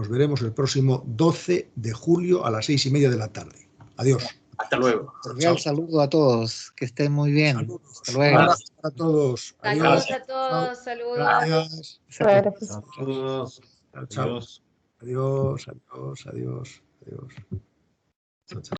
veremos el próximo 12 de julio a las 6:30 de la tarde. Adiós. Hasta luego. Un saludo a todos, que estén muy bien. Saludos. Hasta luego. Un abrazo a todos. Saludos a todos, saludos. Gracias. Saludos. Chao. Adiós. Adiós. Adiós. Adiós. Chao, chao.